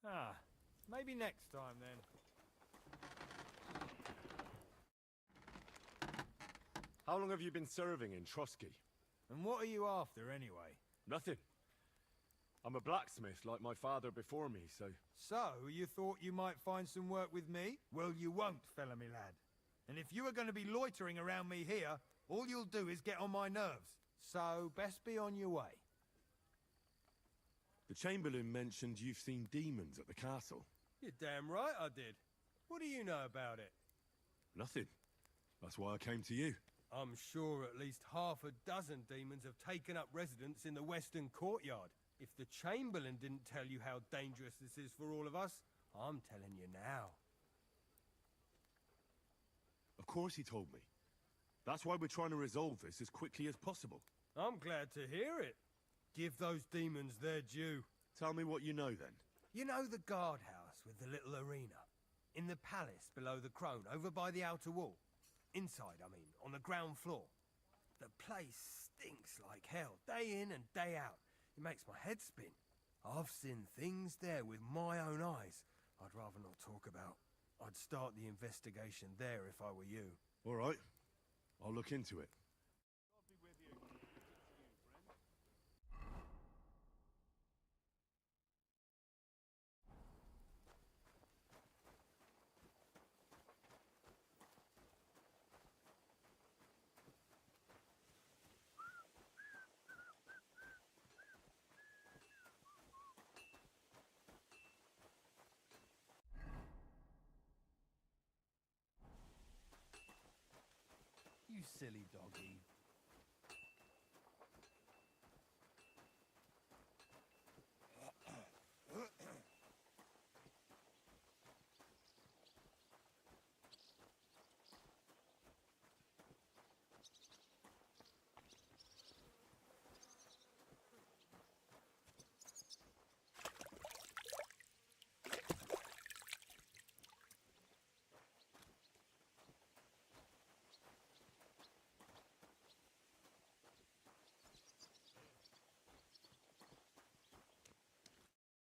Ah, maybe next time then. How long have you been serving in Trotsky? And what are you after anyway? Nothing. I'm a blacksmith like my father before me, so... So, you thought you might find some work with me? Well, you won't, fella me lad. And if you are going to be loitering around me here, all you'll do is get on my nerves. So, best be on your way. The Chamberlain mentioned you've seen demons at the castle. You're damn right I did. What do you know about it? Nothing. That's why I came to you. I'm sure at least half a dozen demons have taken up residence in the western courtyard. If the Chamberlain didn't tell you how dangerous this is for all of us, I'm telling you now. Of course he told me. That's why we're trying to resolve this as quickly as possible. I'm glad to hear it. Give those demons their due. Tell me what you know, then. You know the guardhouse with the little arena? In the palace below the Crone, over by the outer wall? Inside, I mean, on the ground floor. The place stinks like hell, day in and day out. It makes my head spin. I've seen things there with my own eyes I'd rather not talk about. I'd start the investigation there if I were you. All right. I'll look into it. You silly doggy.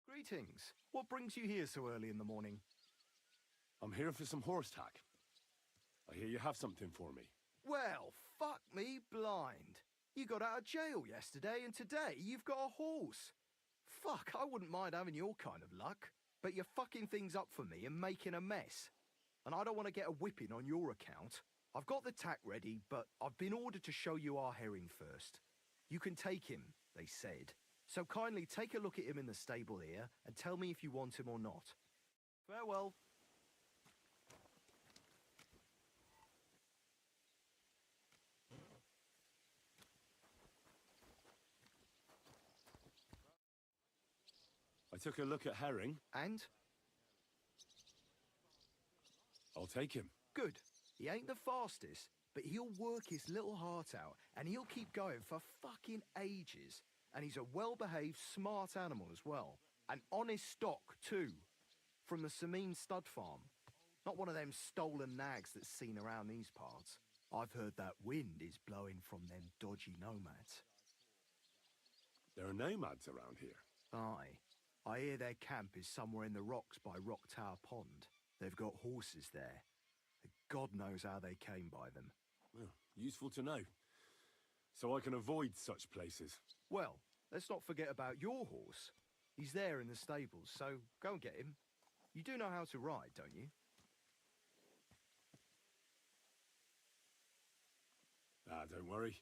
Greetings. What brings you here so early in the morning? I'm here for some horse tack. I hear you have something for me. Well, fuck me blind. You got out of jail yesterday, and today you've got a horse. Fuck, I wouldn't mind having your kind of luck. But you're fucking things up for me and making a mess. And I don't want to get a whipping on your account. I've got the tack ready, but I've been ordered to show you our herring first. You can take him, they said. So kindly take a look at him in the stable here and tell me if you want him or not. Farewell. I took a look at Herring. And? I'll take him. Good. He ain't the fastest, but he'll work his little heart out, and he'll keep going for fucking ages. And he's a well-behaved, smart animal as well. An honest stock, too. From the Sameen stud farm. Not one of them stolen nags that's seen around these parts. I've heard that wind is blowing from them dodgy nomads. There are nomads around here. Aye. I hear their camp is somewhere in the rocks by Rock Tower Pond. They've got horses there. God knows how they came by them. Well, useful to know. So I can avoid such places. Well, let's not forget about your horse. He's there in the stables, so go and get him. You do know how to ride, don't you? Ah, don't worry.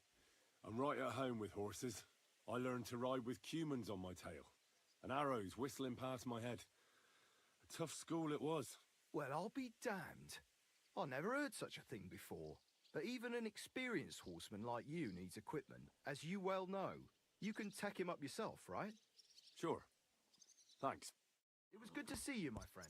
I'm right at home with horses. I learned to ride with cumans on my tail, and arrows whistling past my head. A tough school it was. Well, I'll be damned. I never heard such a thing before. But even an experienced horseman like you needs equipment, as you well know. You can tack him up yourself, right? Sure. Thanks. It was good to see you, my friend.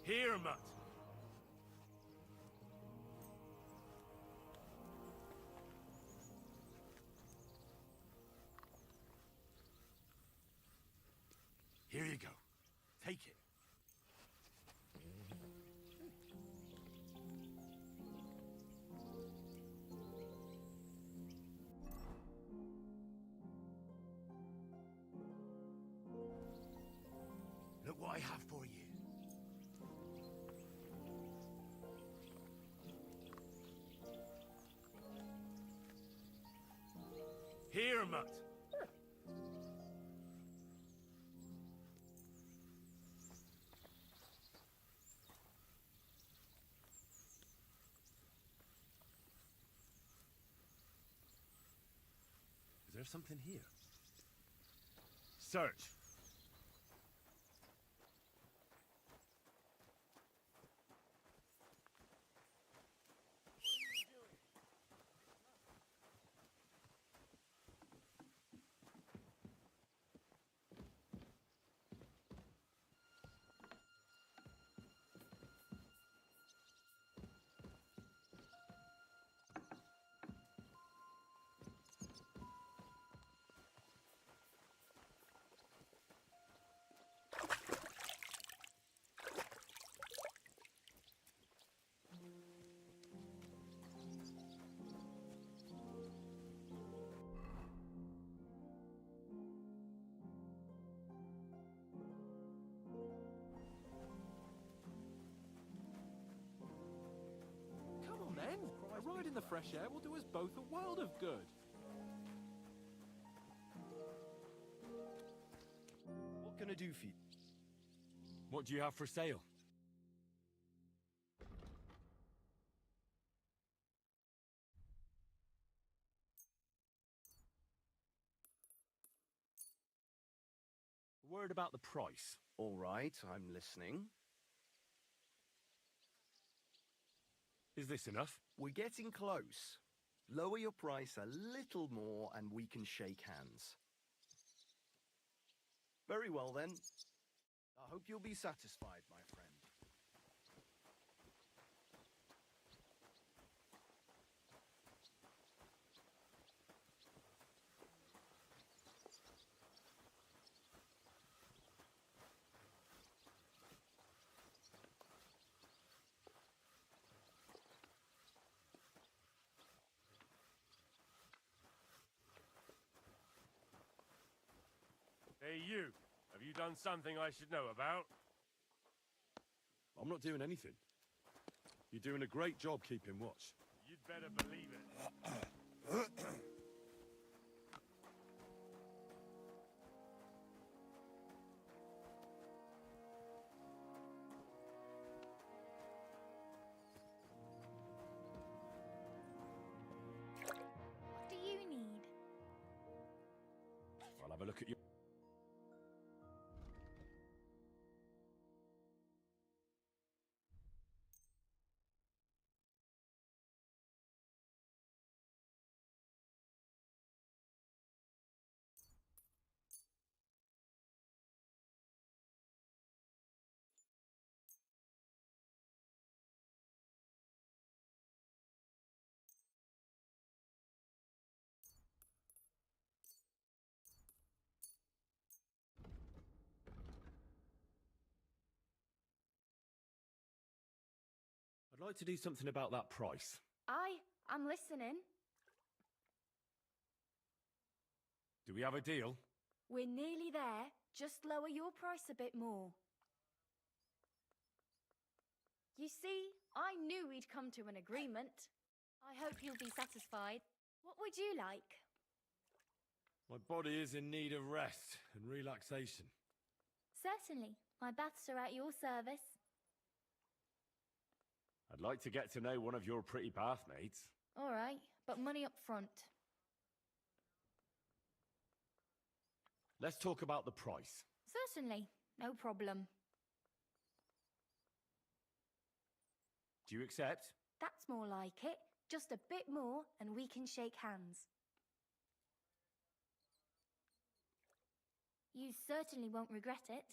Here, Mutt. Here you go. Take it. Look what I have for you. Here, Mutt. Is there something here? Search. A ride in the fresh air will do us both a world of good. What can I do for you? What do you have for sale? Word about the price. All right, I'm listening. Is this enough? We're getting close. Lower your price a little more and we can shake hands. Very well then. I hope you'll be satisfied, my friend. Hey, you. Have you done something I should know about? I'm not doing anything. You're doing a great job keeping watch. You'd better believe it. What do you need? I'll have a look at you. I'd like to do something about that price. I'm listening. Do we have a deal? We're nearly there. Just lower your price a bit more. You see, I knew we'd come to an agreement. I hope you'll be satisfied. What would you like? My body is in need of rest and relaxation. Certainly. My baths are at your service. I'd like to get to know one of your pretty bathmates. All right, but money up front. Let's talk about the price. Certainly. No problem. Do you accept? That's more like it. Just a bit more and we can shake hands. You certainly won't regret it.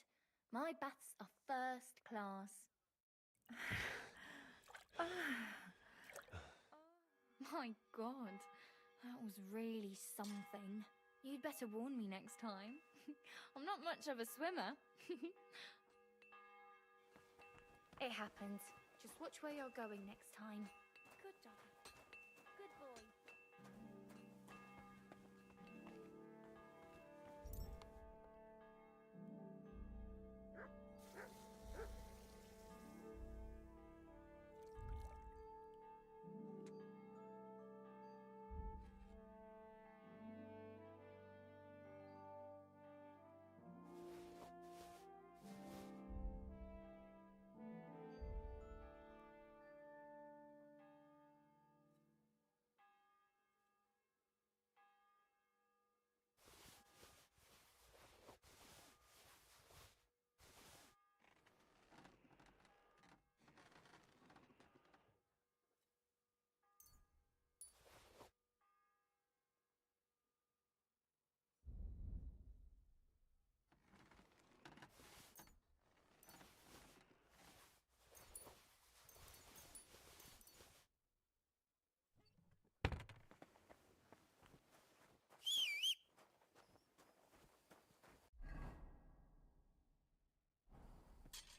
My baths are first class. My God, that was really something. You'd better warn me next time. I'm not much of a swimmer. It happens. Just watch where you're going next time. Good doggy. Good boy.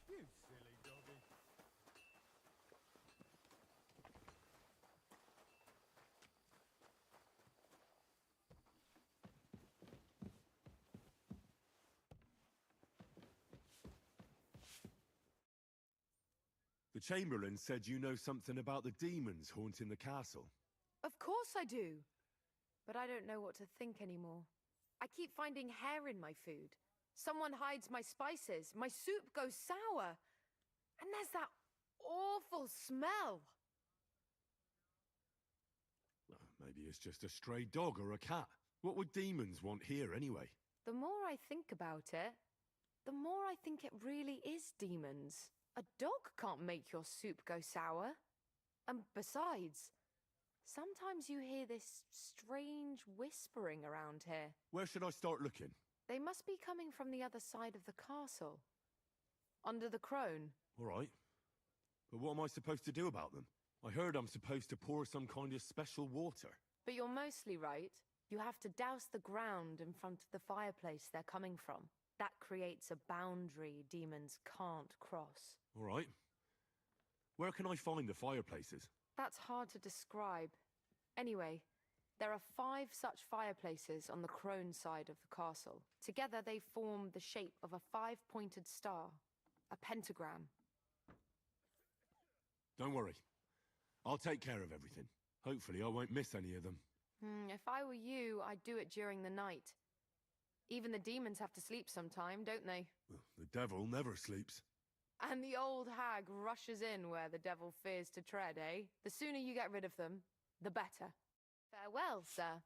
You silly doggy. The Chamberlain said you know something about the demons haunting the castle. Of course I do. But I don't know what to think anymore. I keep finding hair in my food. Someone hides my spices. My soup goes sour. And there's that awful smell. Well, maybe it's just a stray dog or a cat. What would demons want here anyway? The more I think about it, the more I think it really is demons. A dog can't make your soup go sour. And besides, sometimes you hear this strange whispering around here. Where should I start looking? They must be coming from the other side of the castle. Under the crone. All right. But what am I supposed to do about them? I heard I'm supposed to pour some kind of special water. But you're mostly right. You have to douse the ground in front of the fireplace they're coming from. That creates a boundary demons can't cross. All right. Where can I find the fireplaces? That's hard to describe. Anyway, there are 5 such fireplaces on the crone side of the castle. Together they form the shape of a 5-pointed star, a pentagram. Don't worry. I'll take care of everything. Hopefully I won't miss any of them. If I were you, I'd do it during the night. Even the demons have to sleep sometime, don't they? The devil never sleeps. And the old hag rushes in where the devil fears to tread, eh? The sooner you get rid of them, the better. Farewell, sir.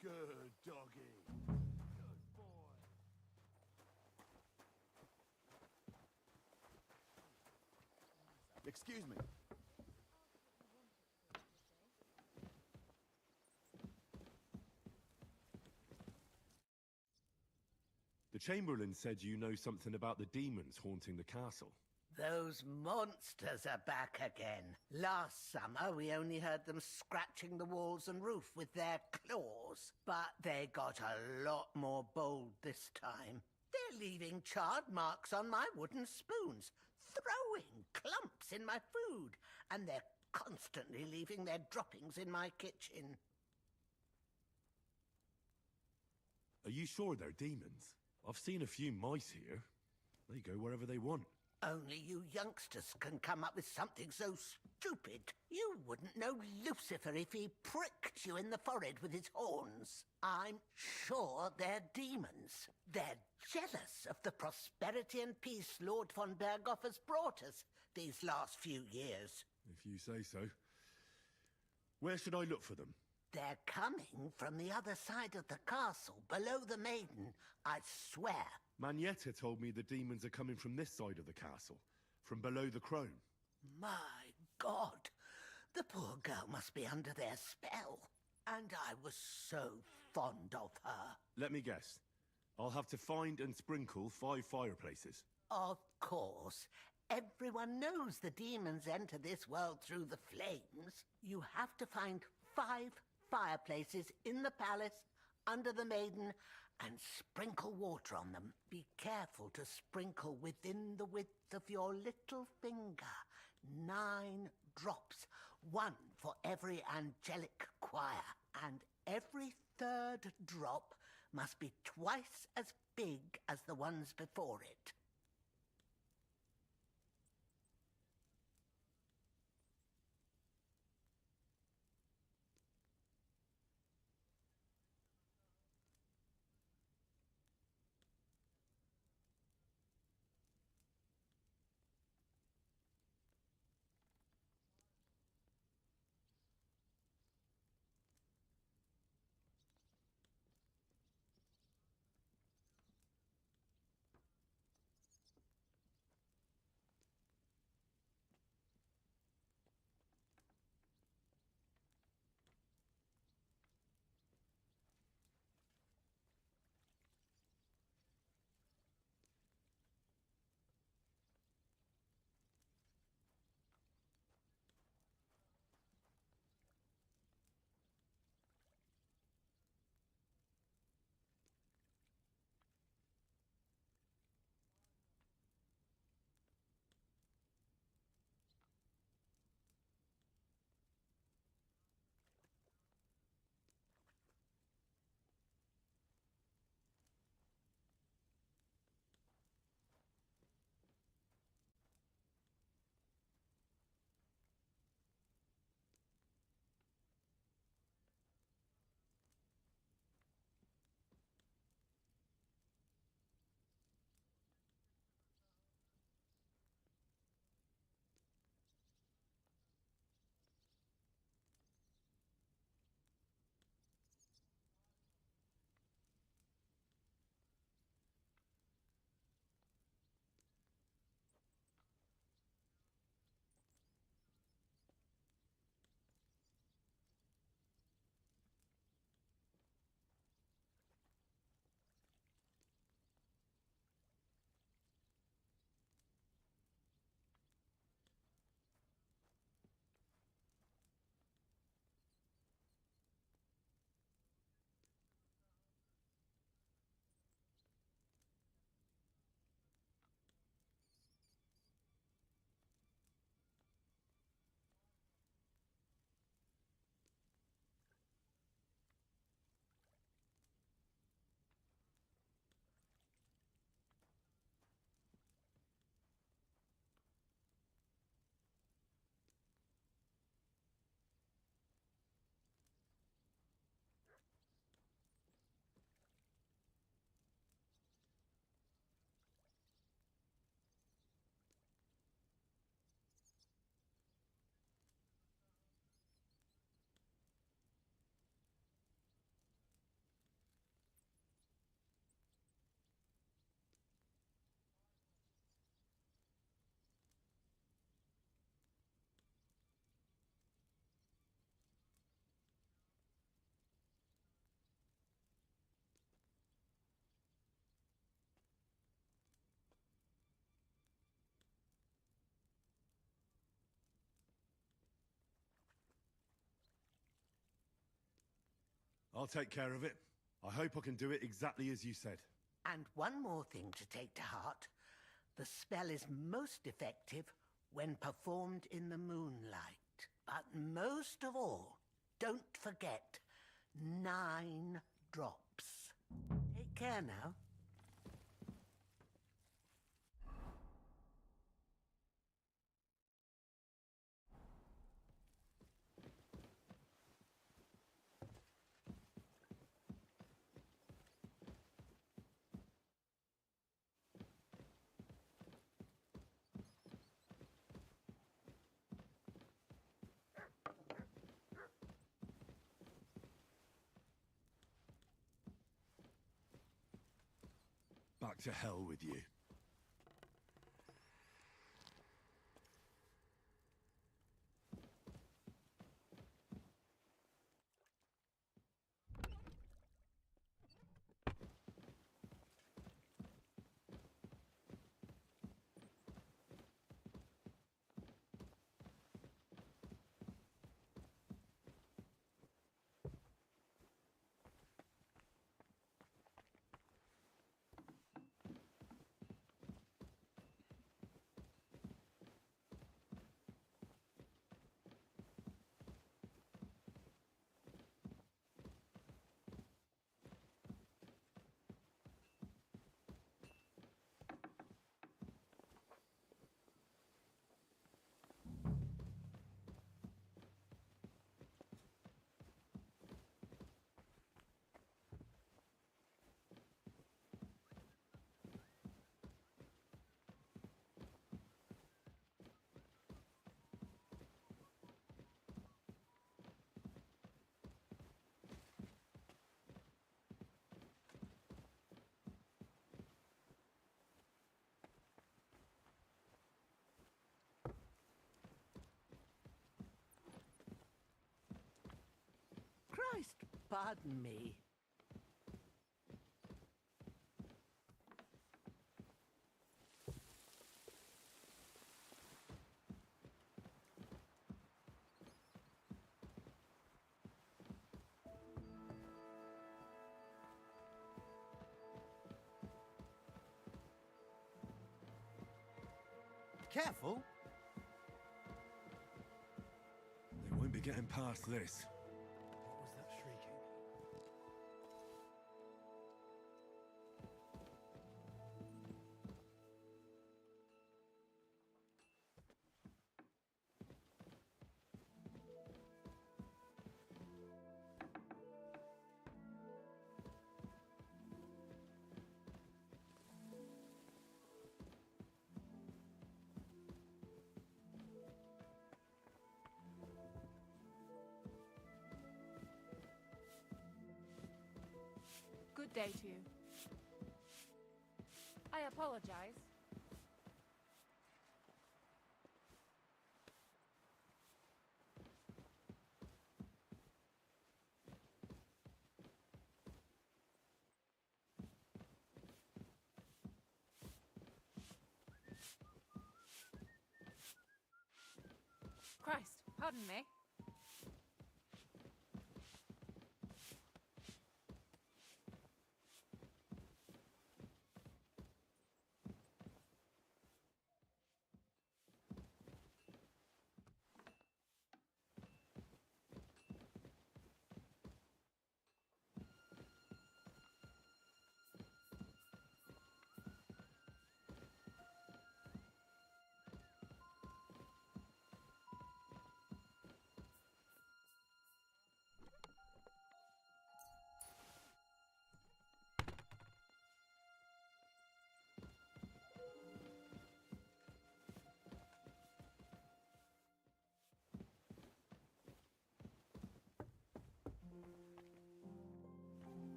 Good doggy. Good boy. Excuse me. The Chamberlain said you know something about the demons haunting the castle. Those monsters are back again. Last summer, we only heard them scratching the walls and roof with their claws. But they got a lot more bold this time. They're leaving charred marks on my wooden spoons, throwing clumps in my food, and they're constantly leaving their droppings in my kitchen. Are you sure they're demons? I've seen a few mice here. They go wherever they want. Only you youngsters can come up with something so stupid. You wouldn't know Lucifer if he pricked you in the forehead with his horns. I'm sure they're demons. They're jealous of the prosperity and peace Lord von Berghoff has brought us these last few years. If you say so. Where should I look for them? They're coming from the other side of the castle, below the maiden, I swear. Manietta told me the demons are coming from this side of the castle, from below the crone. My God, the poor girl must be under their spell. And I was so fond of her. Let me guess. I'll have to find and sprinkle 5 fireplaces. Of course. Everyone knows the demons enter this world through the flames. You have to find 5 fireplaces in the palace, under the maiden, and sprinkle water on them. Be careful to sprinkle within the width of your little finger. 9 drops, 1 for every angelic choir, and every 3rd drop must be twice as big as the ones before it. I'll take care of it. I hope I can do it exactly as you said. And one more thing to take to heart. The spell is most effective when performed in the moonlight. But most of all, don't forget 9 drops. Take care now. Back to hell with you. Christ, pardon me. Careful! They won't be getting past this. What was that shrieking? Good day to you. I apologize. Christ, pardon me.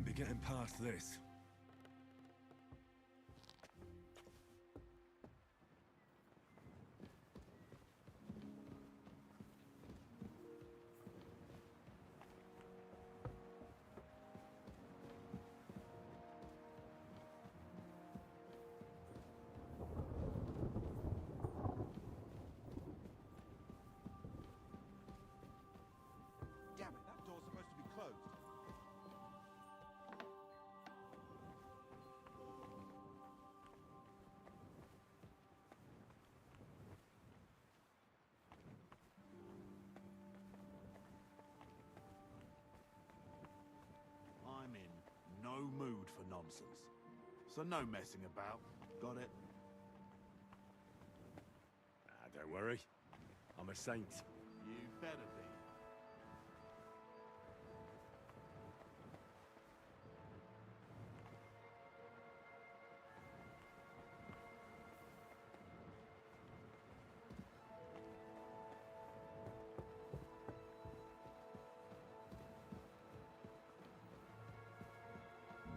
won't be getting past this. Damn it, that door's supposed to be closed. I'm in no mood for nonsense. So no messing about. Got it? Ah, don't worry. I'm a saint. You better be.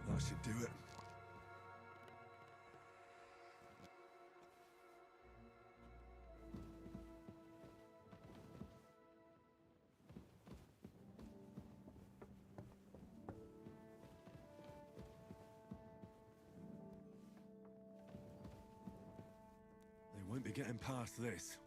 That should do it. They won't be getting past this.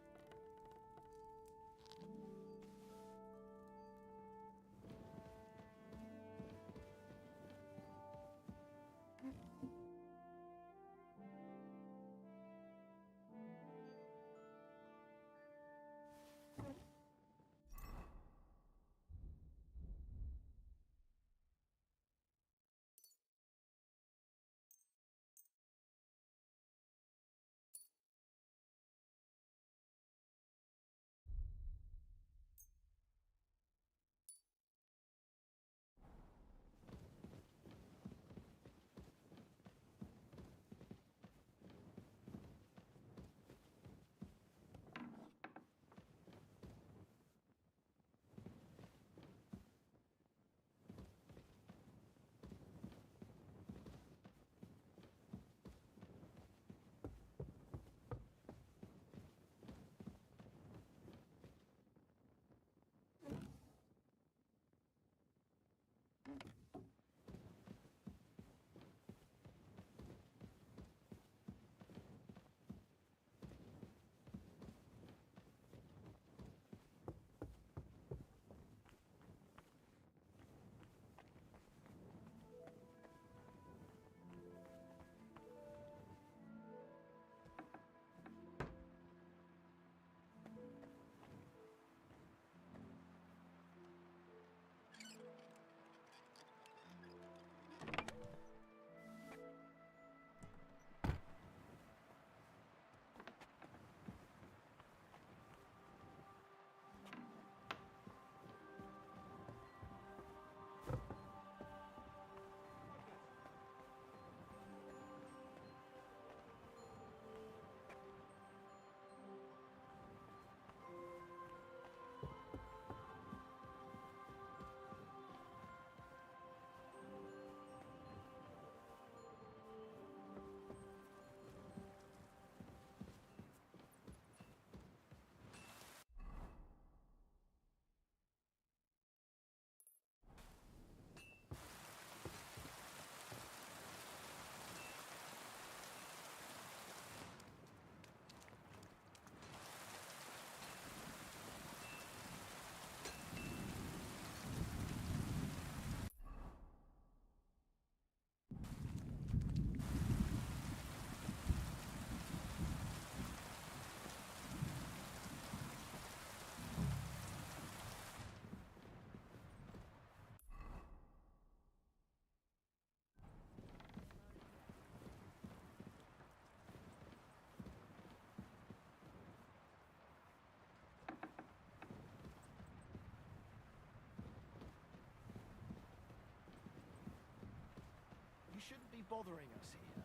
You shouldn't be bothering us here.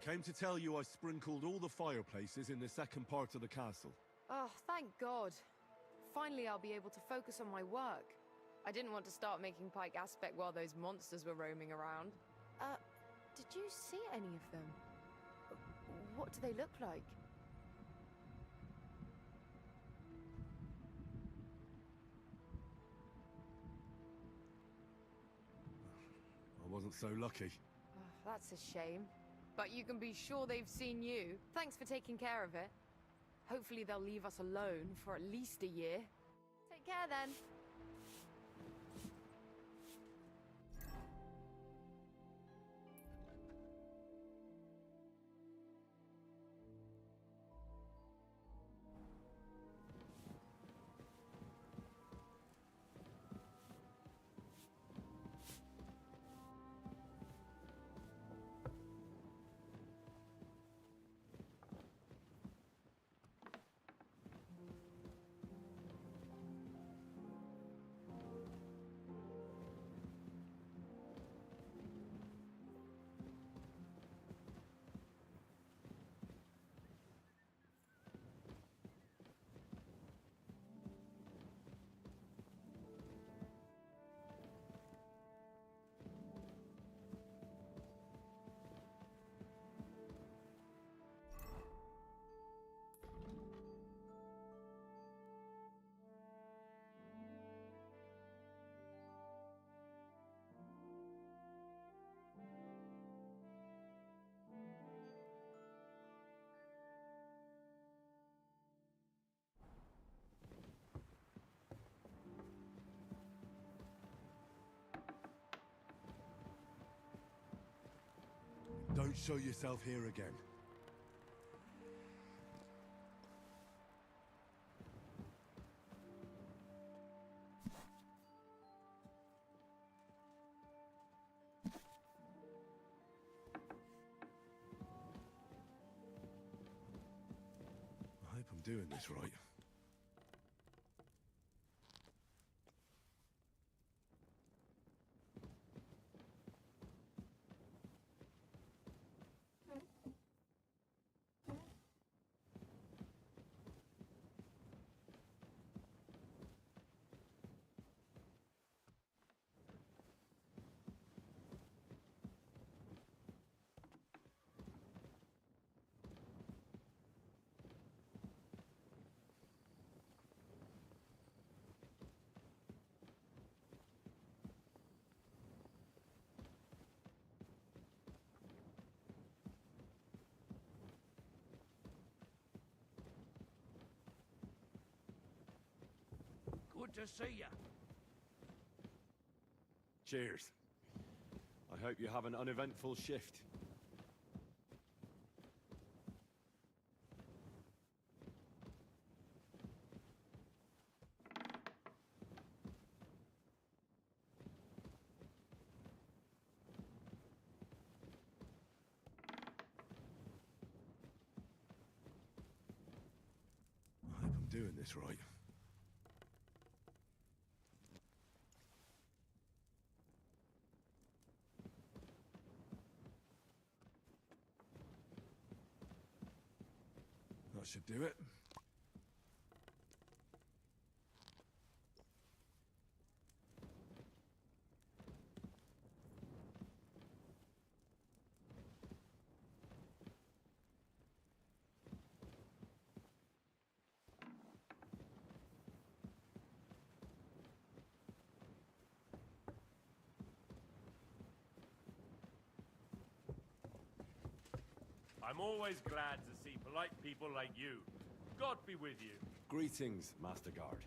Came to tell you I sprinkled all the fireplaces in the second part of the castle. Oh, thank God. Finally, I'll be able to focus on my work. I didn't want to start making Pike Aspect while those monsters were roaming around. Did you see any of them? What do they look like? I wasn't so lucky. Oh, that's a shame. But you can be sure they've seen you. Thanks for taking care of it. Hopefully they'll leave us alone for at least a year. Take care then. Don't show yourself here again. I hope I'm doing this right. Good to see you. Cheers. I hope you have an uneventful shift. I hope I'm doing this right. That should do it. I'm always glad to see polite people like you. God be with you. Greetings, Master Guard.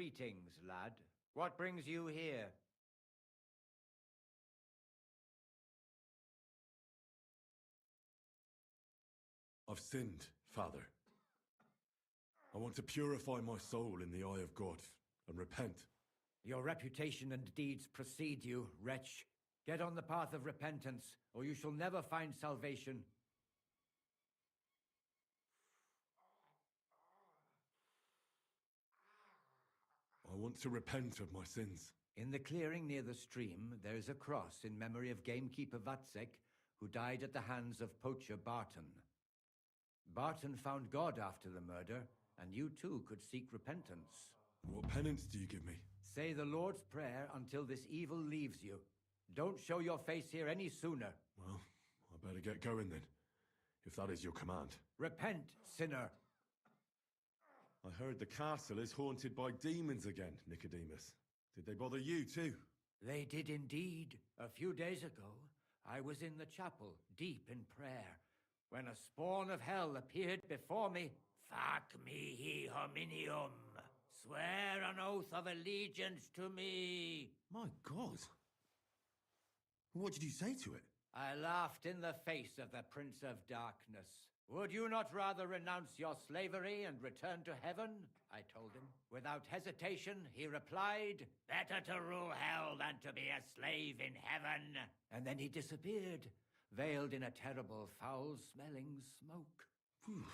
Greetings, lad. What brings you here? I've sinned, Father. I want to purify my soul in the eye of God and repent. Your reputation and deeds precede you, wretch. Get on the path of repentance, or you shall never find salvation. I want to repent of my sins. In the clearing near the stream, there is a cross in memory of gamekeeper Vatsek, who died at the hands of poacher Barton. Barton found God after the murder, and you too could seek repentance. What penance do you give me? Say the Lord's Prayer until this evil leaves you. Don't show your face here any sooner. Well, I better get going then, if that is your command. Repent, sinner. I heard the castle is haunted by demons again, Nicodemus. Did they bother you too? They did indeed. A few days ago, I was in the chapel, deep in prayer, when a spawn of hell appeared before me. Fac mihi hominium. Swear an oath of allegiance to me. My God. What did you say to it? I laughed in the face of the Prince of Darkness. Would you not rather renounce your slavery and return to heaven? I told him. Without hesitation, he replied, better to rule hell than to be a slave in heaven. And then he disappeared, veiled in a terrible, foul-smelling smoke. Whew.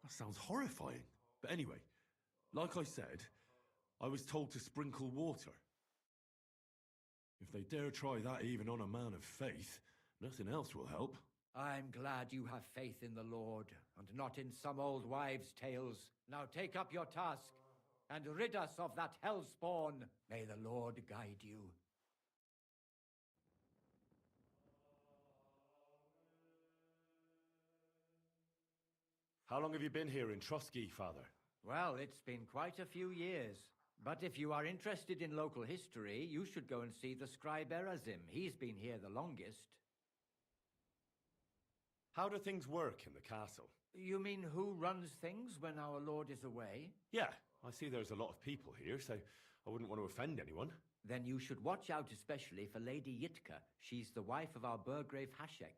That sounds horrifying. But anyway, like I said, I was told to sprinkle water. If they dare try that even on a man of faith, nothing else will help. I'm glad you have faith in the Lord, and not in some old wives' tales. Now take up your task, and rid us of that hell spawn. May the Lord guide you. How long have you been here in Trotsky, Father? Well, it's been quite a few years. But if you are interested in local history, you should go and see the scribe Erazim. He's been here the longest. How do things work in the castle? You mean who runs things when our Lord is away? Yeah, I see there's a lot of people here, so I wouldn't want to offend anyone. Then you should watch out especially for Lady Yitka. She's the wife of our Burgrave Hashek.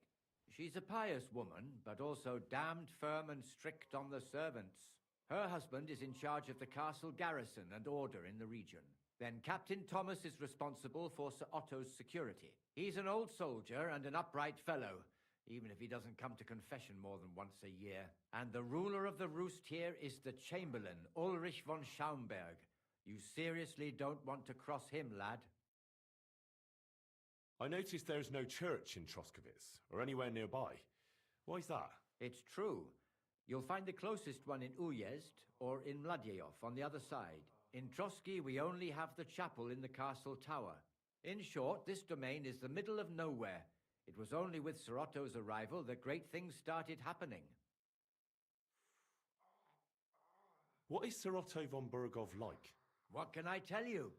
She's a pious woman, but also damned firm and strict on the servants. Her husband is in charge of the castle garrison and order in the region. Then Captain Thomas is responsible for Sir Otto's security. He's an old soldier and an upright fellow, even if he doesn't come to confession more than once a year. And the ruler of the roost here is the Chamberlain, Ulrich von Schaumburg. You seriously don't want to cross him, lad? I noticed there's no church in Troskowitz, or anywhere nearby. Why's that? It's true. You'll find the closest one in Uyezd or in Mladyeyov on the other side. In Trotsky, we only have the chapel in the castle tower. In short, this domain is the middle of nowhere. It was only with Sir Otto's arrival that great things started happening. What is Sir Otto von Berghoff like? What can I tell you?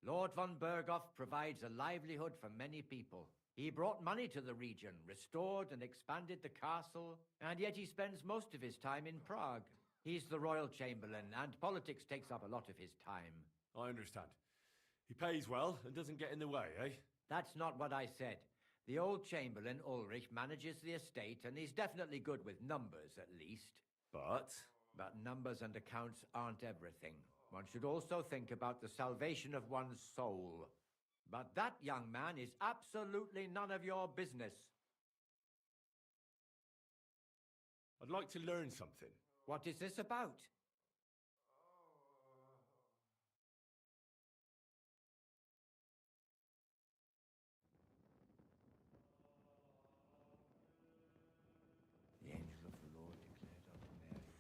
Lord von Berghoff provides a livelihood for many people. He brought money to the region, restored and expanded the castle, and yet he spends most of his time in Prague. He's the royal chamberlain, and politics takes up a lot of his time. I understand. He pays well and doesn't get in the way, eh? That's not what I said. The old chamberlain, Ulrich, manages the estate, and he's definitely good with numbers, at least. But numbers and accounts aren't everything. One should also think about the salvation of one's soul. But that young man is absolutely none of your business. I'd like to learn something. What is this about? The angel of the Lord declared unto Mary.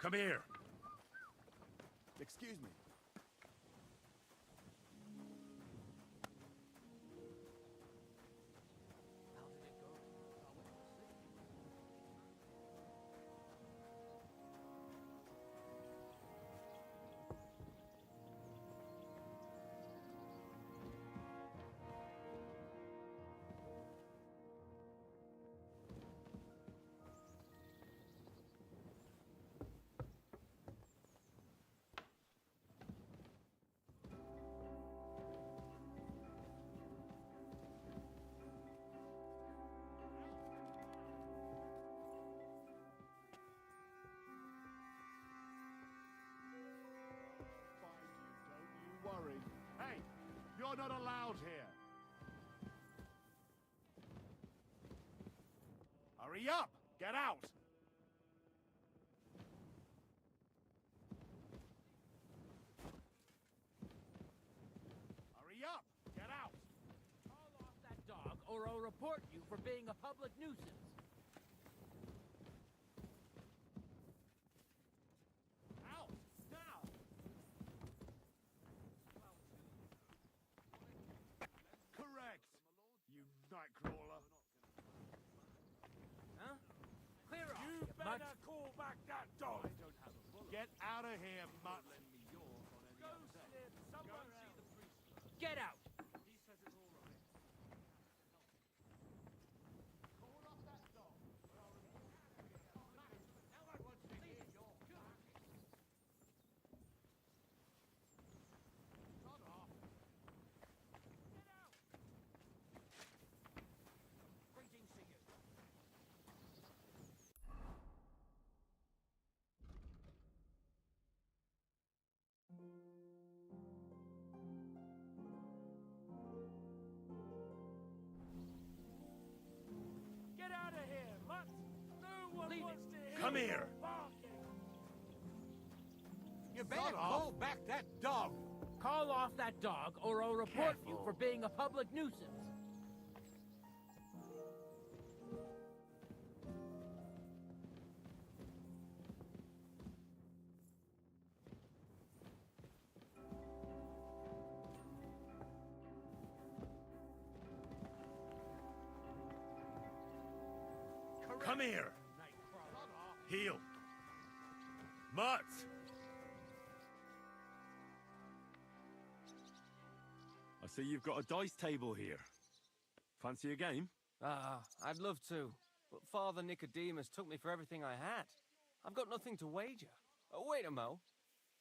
Come here. Excuse me. Worry. Hey, you're not allowed here. Hurry up! Get out! Hurry up! Get out! Call off that dog, or I'll report you for being a public nuisance. Out! Now! Correct! You nightcrawler. Huh? Clear off, You better call back that dog. Get out of here, mutt. Go sniff somewhere else. Get out! He says it's all right. Call off that dog. No one wants to hear your gun. Shut off. Get out. Greetings to you. Get out of here, mutt. No one Leave wants it. to hear Come your here. barking. You better call back that dog. Call off that dog, or I'll report you for being a public nuisance. Come here. Heel. Mutt. I see you've got a dice table here. Fancy a game? I'd love to, but Father Nicodemus took me for everything I had. I've got nothing to wager. Oh, wait a mo.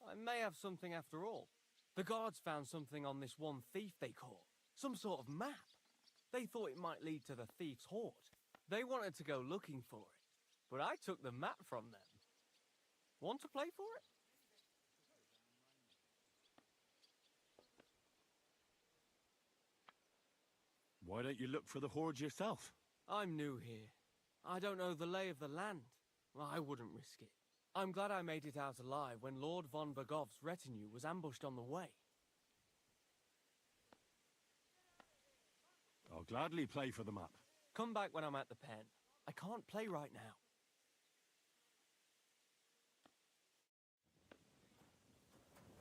I may have something after all. The guards found something on this one thief they caught. Some sort of map. They thought it might lead to the thief's hoard. They wanted to go looking for it, but I took the map from them. Want to play for it? Why don't you look for the hoard yourself? I'm new here. I don't know the lay of the land. I wouldn't risk it. I'm glad I made it out alive when Lord von Bergov's retinue was ambushed on the way. I'll gladly play for the map. Come back when I'm at the pen. I can't play right now.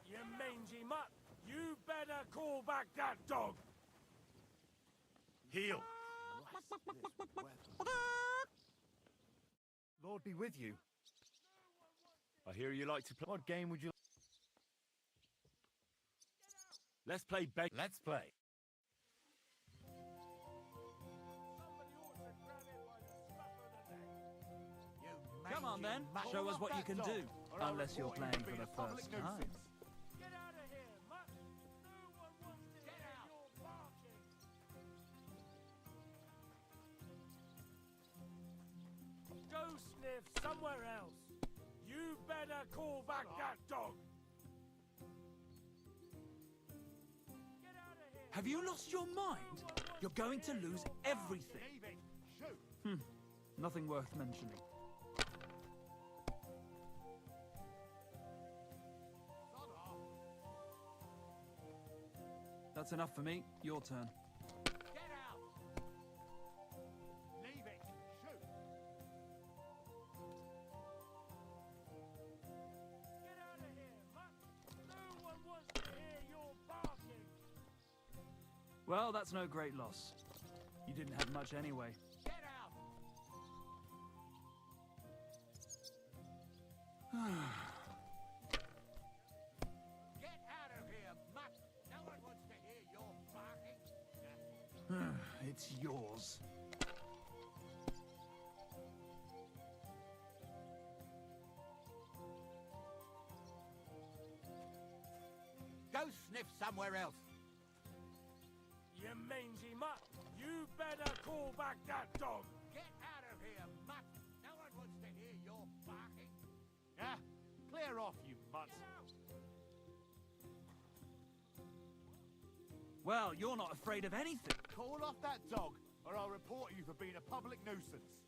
You mangy mutt. You better call back that dog. Heel. Lord be with you. I hear you like to play. What game would you... Let's play beg. Let's play. Come on then, show us what you can do. Unless you're playing for the first time. Get out of here, mutt. No one wants to hear your barking. Go sniff somewhere else. You better call back that dog. Get out of here. Have you lost your mind? You're going to lose everything. Nothing worth mentioning. That's enough for me. Your turn. Get out. Leave it. Shoot. Well, that's no great loss. You didn't have much anyway. Get out! Get out of here, mutt! No one wants to hear your barking. It's yours. Go sniff somewhere else. You mangy mutt! You better call back that dog! Get out of here, mutt! No one wants to hear your barking. Ah, clear off, you mutt. Well, you're not afraid of anything. Call off that dog, or I'll report you for being a public nuisance.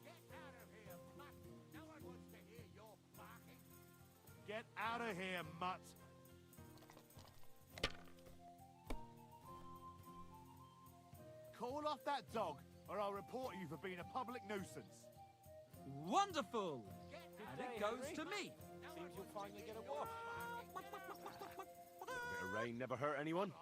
Get out of here, mutt! No one wants to hear your barking. Get out of here, mutt. Call off that dog, or I'll report you for being a public nuisance. Wonderful! And it goes to me. Seems you'll finally get a wash. A bit of rain never hurt anyone.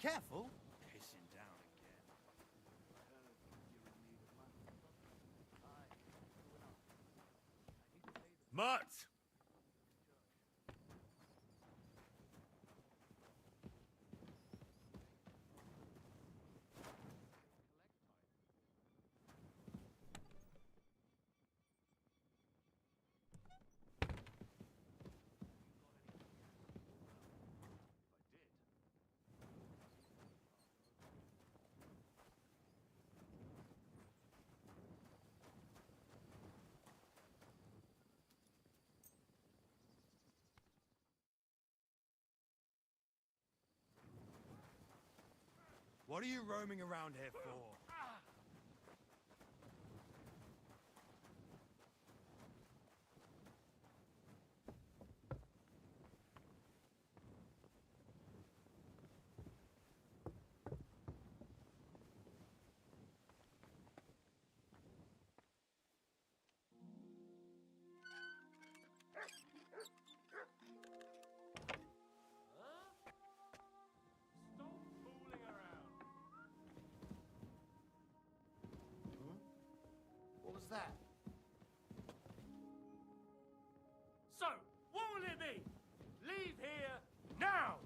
Careful! Pissing down again. Mutt! What are you roaming around here for? What was that? So, what will it be? Leave here now!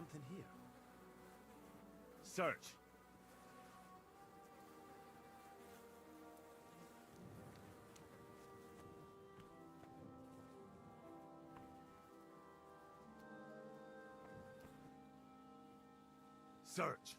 something here. Search. Search.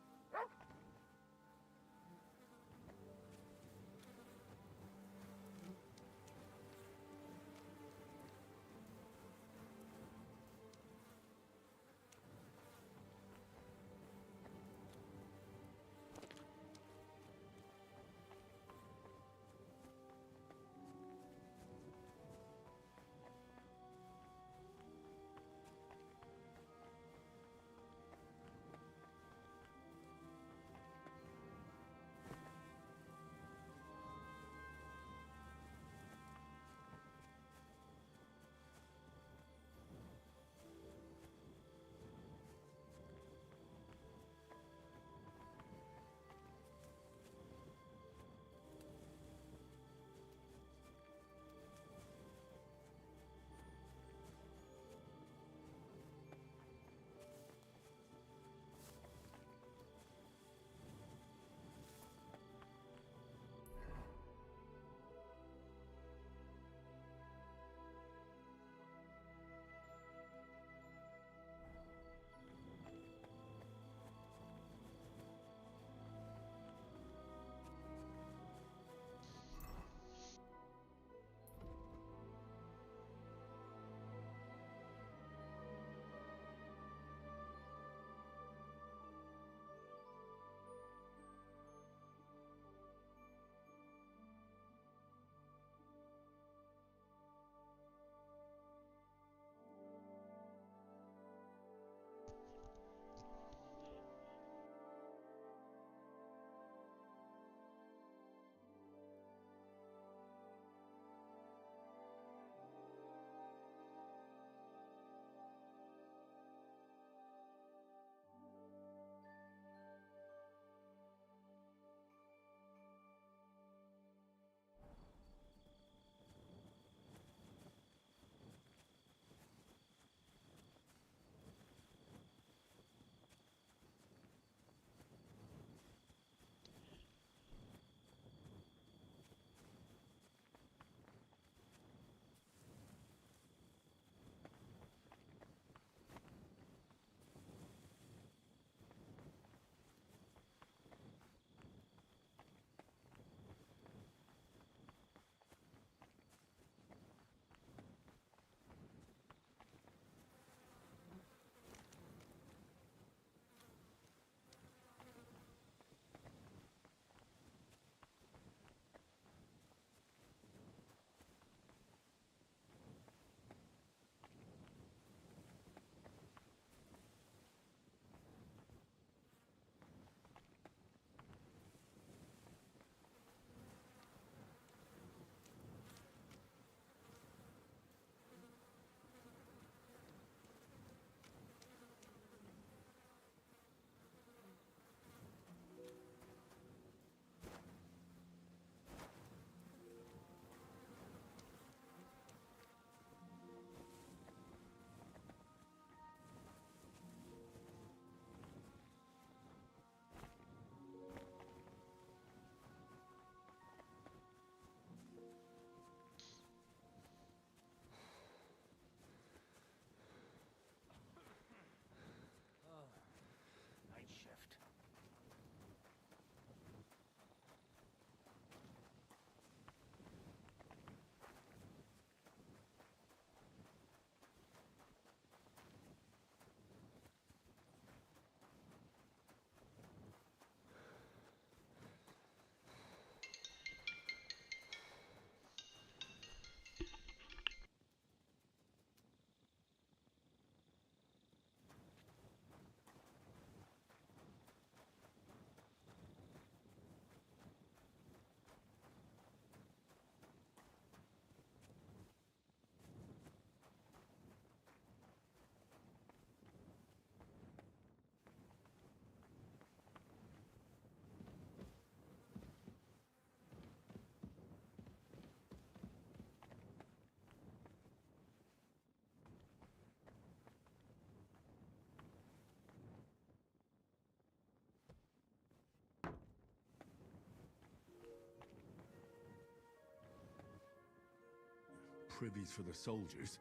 privies for the soldiers,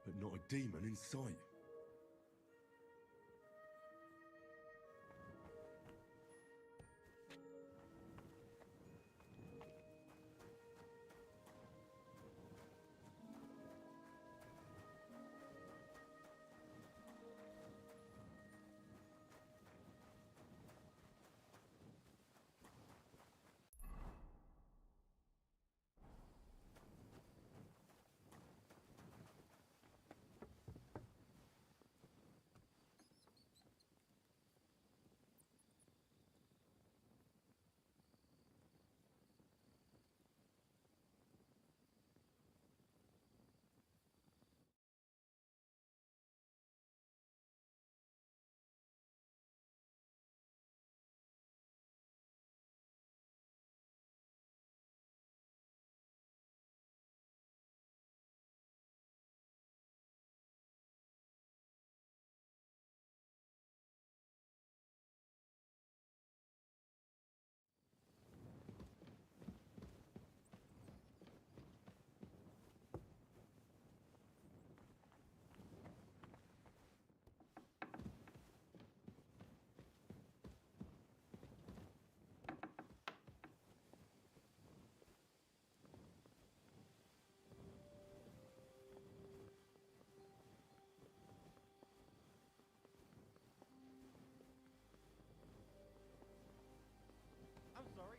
but not a demon in sight. I'm sorry.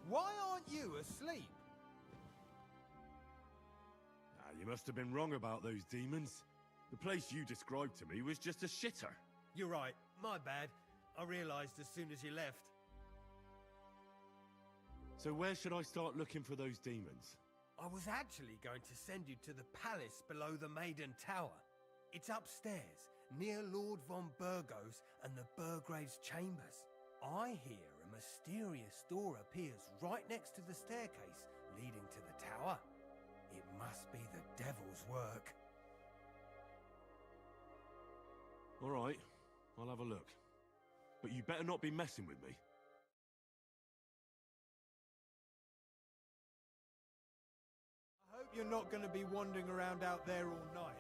Why aren't you asleep? You must have been wrong about those demons. The place you described to me was just a shitter. You're right. My bad. I realised as soon as you left. So where should I start looking for those demons? I was actually going to send you to the palace below the Maiden Tower. It's upstairs, near Lord von Burgos and the Burgrave's chambers. I hear a mysterious door appears right next to the staircase leading to the tower. It must be the devil's work. All right, I'll have a look. But you better not be messing with me. I hope you're not going to be wandering around out there all night.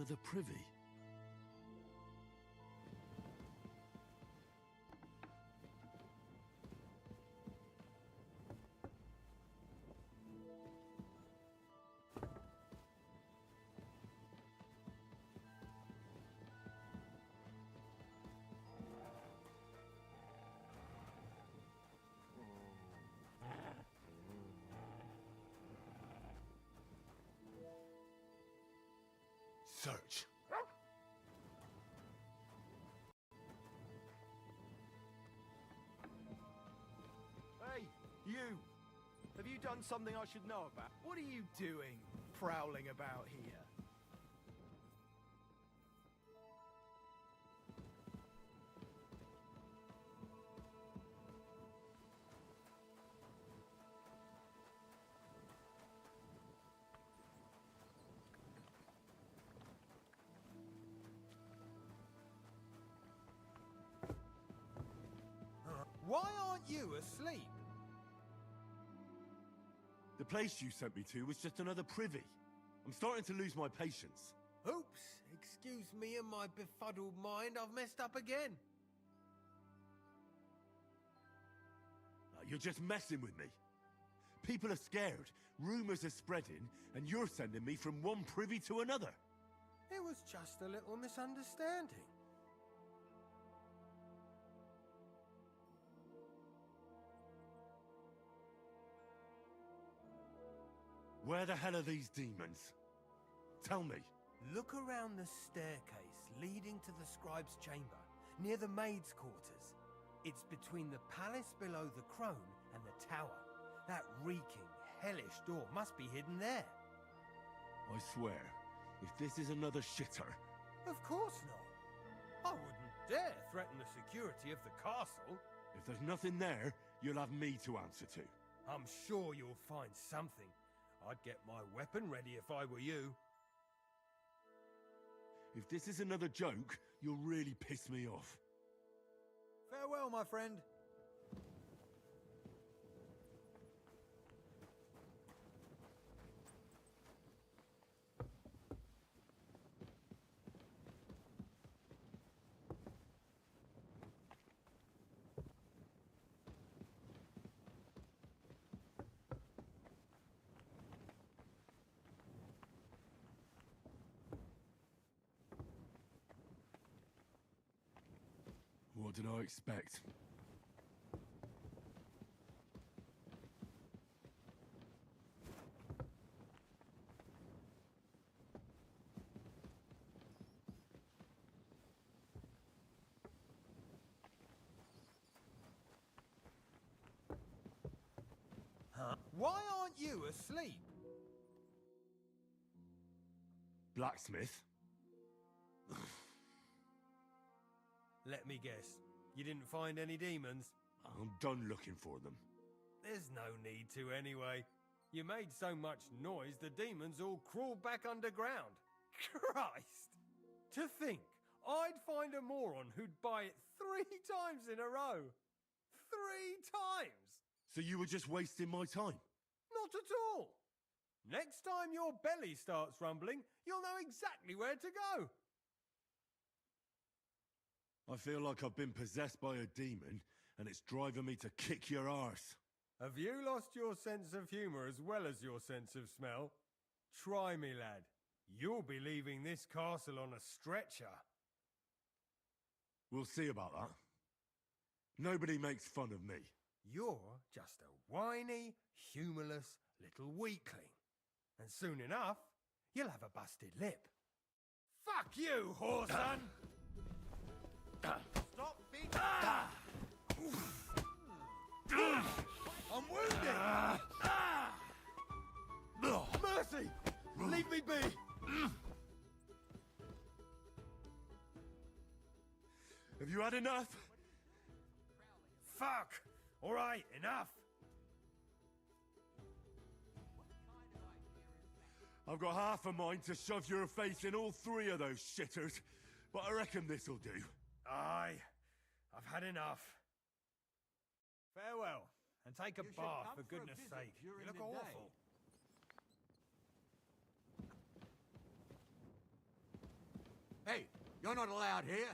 Another privy. Search. Hey, you! Have you done something I should know about? What are you doing, prowling about here? Why aren't you asleep? The place you sent me to was just another privy. I'm starting to lose my patience. Oops, excuse me and my befuddled mind, I've messed up again. You're just messing with me. People are scared, rumours are spreading, and you're sending me from one privy to another. It was just a little misunderstanding. Where the hell are these demons? Tell me. Look around the staircase leading to the scribe's chamber, near the maid's quarters. It's between the palace below the crone and the tower. That reeking, hellish door must be hidden there. I swear, if this is another shitter... Of course not. I wouldn't dare threaten the security of the castle. If there's nothing there, you'll have me to answer to. I'm sure you'll find something. I'd get my weapon ready if I were you. If this is another joke, you'll really piss me off. Farewell, my friend. What did I expect? Huh? Why aren't you asleep? Blacksmith? Let me guess. You didn't find any demons? I'm done looking for them. There's no need to anyway. You made so much noise the demons all crawled back underground. Christ! To think, I'd find a moron who'd buy it 3 times in a row. 3 times! So you were just wasting my time? Not at all. Next time your belly starts rumbling, you'll know exactly where to go. I feel like I've been possessed by a demon, and it's driving me to kick your arse. Have you lost your sense of humour as well as your sense of smell? Try me, lad. You'll be leaving this castle on a stretcher. We'll see about that. Nobody makes fun of me. You're just a whiny, humourless little weakling. And soon enough, you'll have a busted lip. Fuck you, whoreson! Stop beating I'm wounded! Mercy! Leave me be! Have you had enough? Fuck! Alright, enough! I've got half a mind to shove your face in all 3 of those shitters, but I reckon this'll do. Aye, I've had enough. Farewell, and take a bath, for goodness sake. You look awful. You're not allowed here.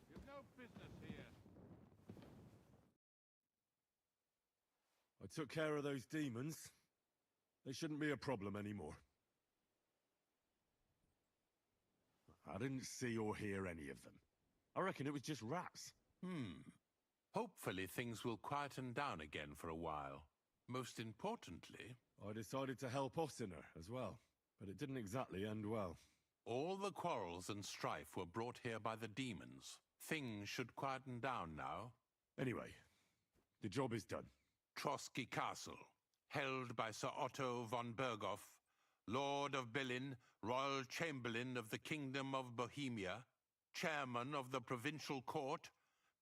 You've no business here. I took care of those demons. They shouldn't be a problem anymore. I didn't see or hear any of them. I reckon it was just rats. Hopefully things will quieten down again for a while. Most importantly, I decided to help Ossiner as well, but it didn't exactly end well. all the quarrels and strife were brought here by the demons. Things should quieten down now. Anyway, the job is done. Trotsky Castle, held by Sir Otto von Berghoff, Lord of Berlin, Royal Chamberlain of the Kingdom of Bohemia, Chairman of the Provincial Court,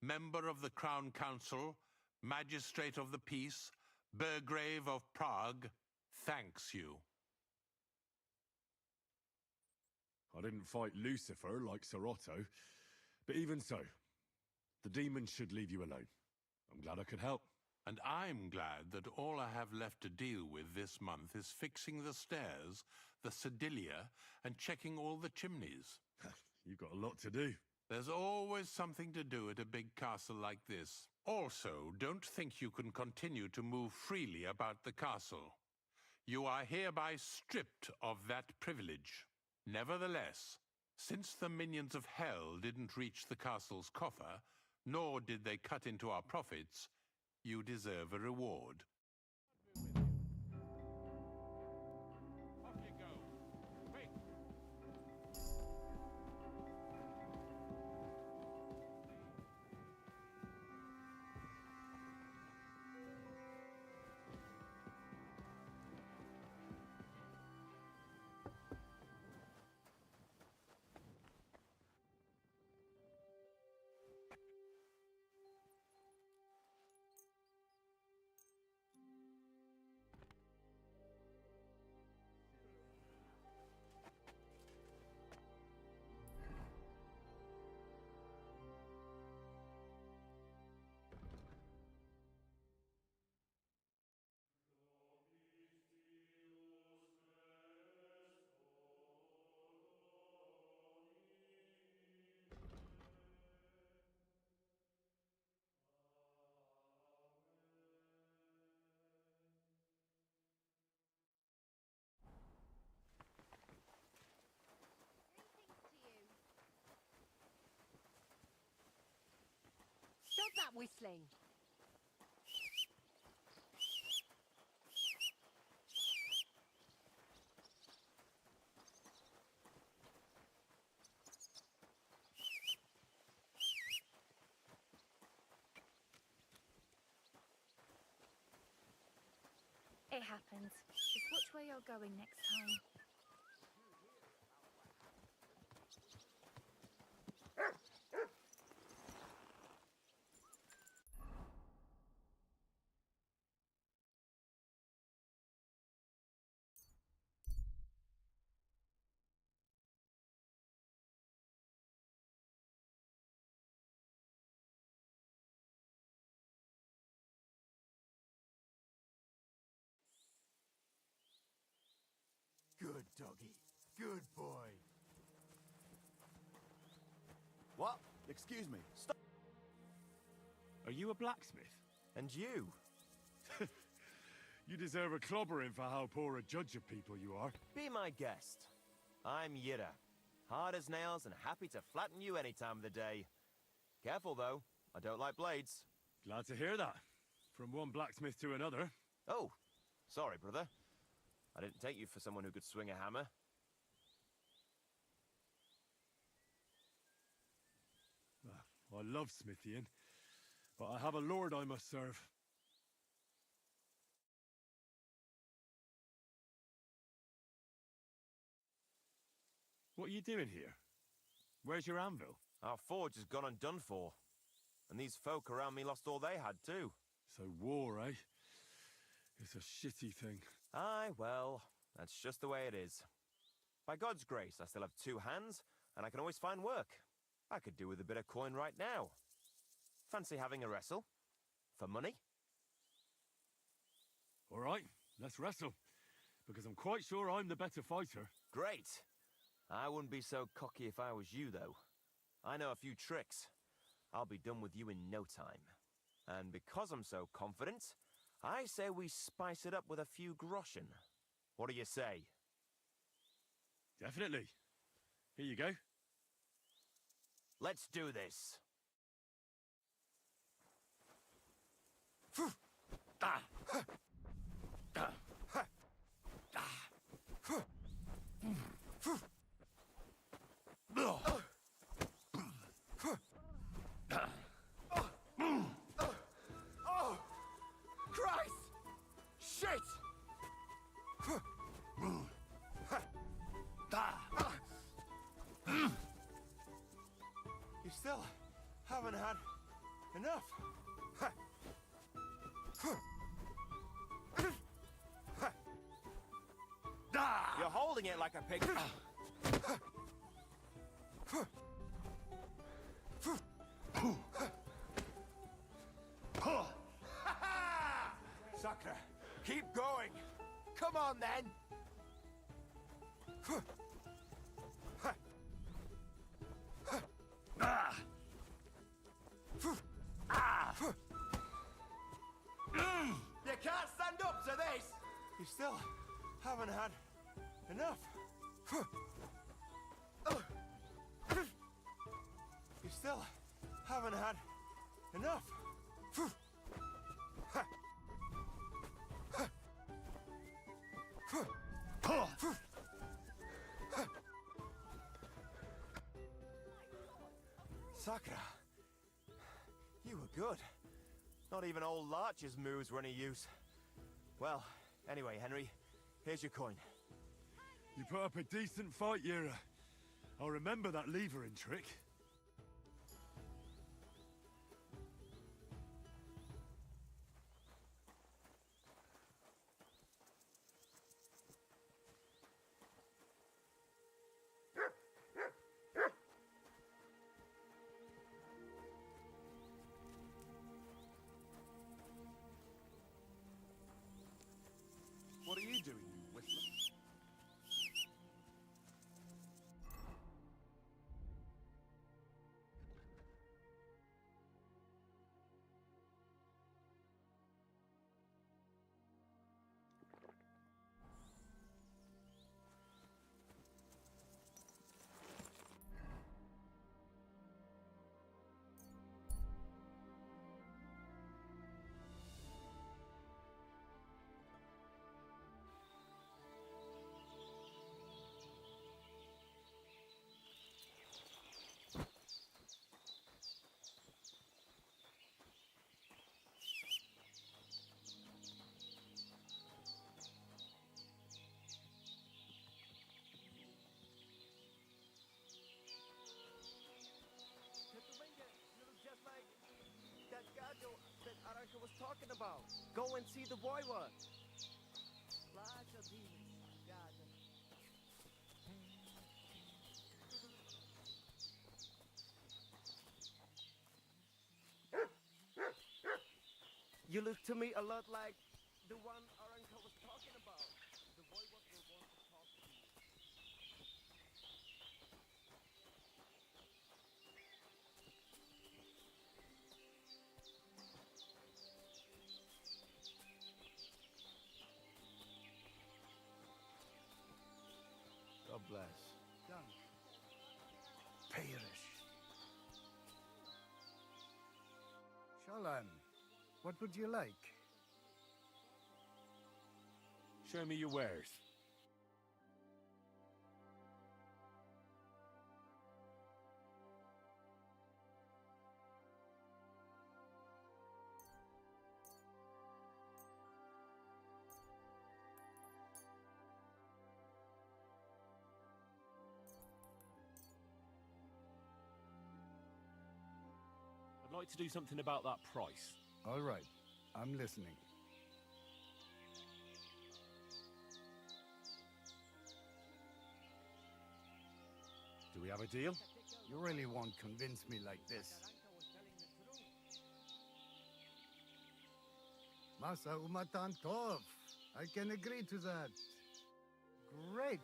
Member of the Crown Council, Magistrate of the Peace, Burgrave of Prague, thanks you. I didn't fight Lucifer like Sir Otto, but even so, the demons should leave you alone. I'm glad I could help. And I'm glad that all I have left to deal with this month is fixing the stairs, the sedilia, and checking all the chimneys. You've got a lot to do. There's always something to do at a big castle like this. Also, don't think you can continue to move freely about the castle. You are hereby stripped of that privilege. Nevertheless, since the minions of hell didn't reach the castle's coffer, nor did they cut into our profits, you deserve a reward. Off you go. Quick. Stop that whistling! It happens. Just watch where you're going next time. Good doggy. Good boy. What? Excuse me. Stop. Are you a blacksmith? And you? You deserve a clobbering for how poor a judge of people you are. Be my guest. I'm Yira. Hard as nails and happy to flatten you any time of the day. Careful, though. I don't like blades. Glad to hear that. From one blacksmith to another. Oh, sorry, brother. I didn't take you for someone who could swing a hammer. I love smithying, but I have a lord I must serve. What are you doing here? Where's your anvil? Our forge has gone undone for. And these folk around me lost all they had too. So war, eh? It's a shitty thing. Aye, well, that's just the way it is. By God's grace, I still have 2 hands, and I can always find work. I could do with a bit of coin right now. Fancy having a wrestle? For money? All right, let's wrestle. Because I'm quite sure I'm the better fighter. Great! I wouldn't be so cocky if I was you, though. I know a few tricks. I'll be done with you in no time. And because I'm so confident, I say we spice it up with a few groschen. What do you say? Definitely. Here you go. Let's do this. Oh! Christ! Shit! You still haven't had enough. You're holding it like a pig. Sucker, keep going. Come on, then. You can't stand up to this. You still haven't had enough. You still haven't had enough. Sakura, you were good. Not even old Larcher's moves were any use. Well, anyway, Henry, here's your coin. You put up a decent fight, Yura. I'll remember that levering trick. What are you doing, you whistler? That Arranca was talking about. Go and see the boy one. You look to me a lot like the one Arranca was talking about. The boy what will want to talk to you. God bless. Done. Perish. Shalom. What would you like? Show me your wares. I'd like to do something about that price. All right, I'm listening. Do we have a deal? You really won't convince me like this. Masa umatan tov. I can agree to that. Great.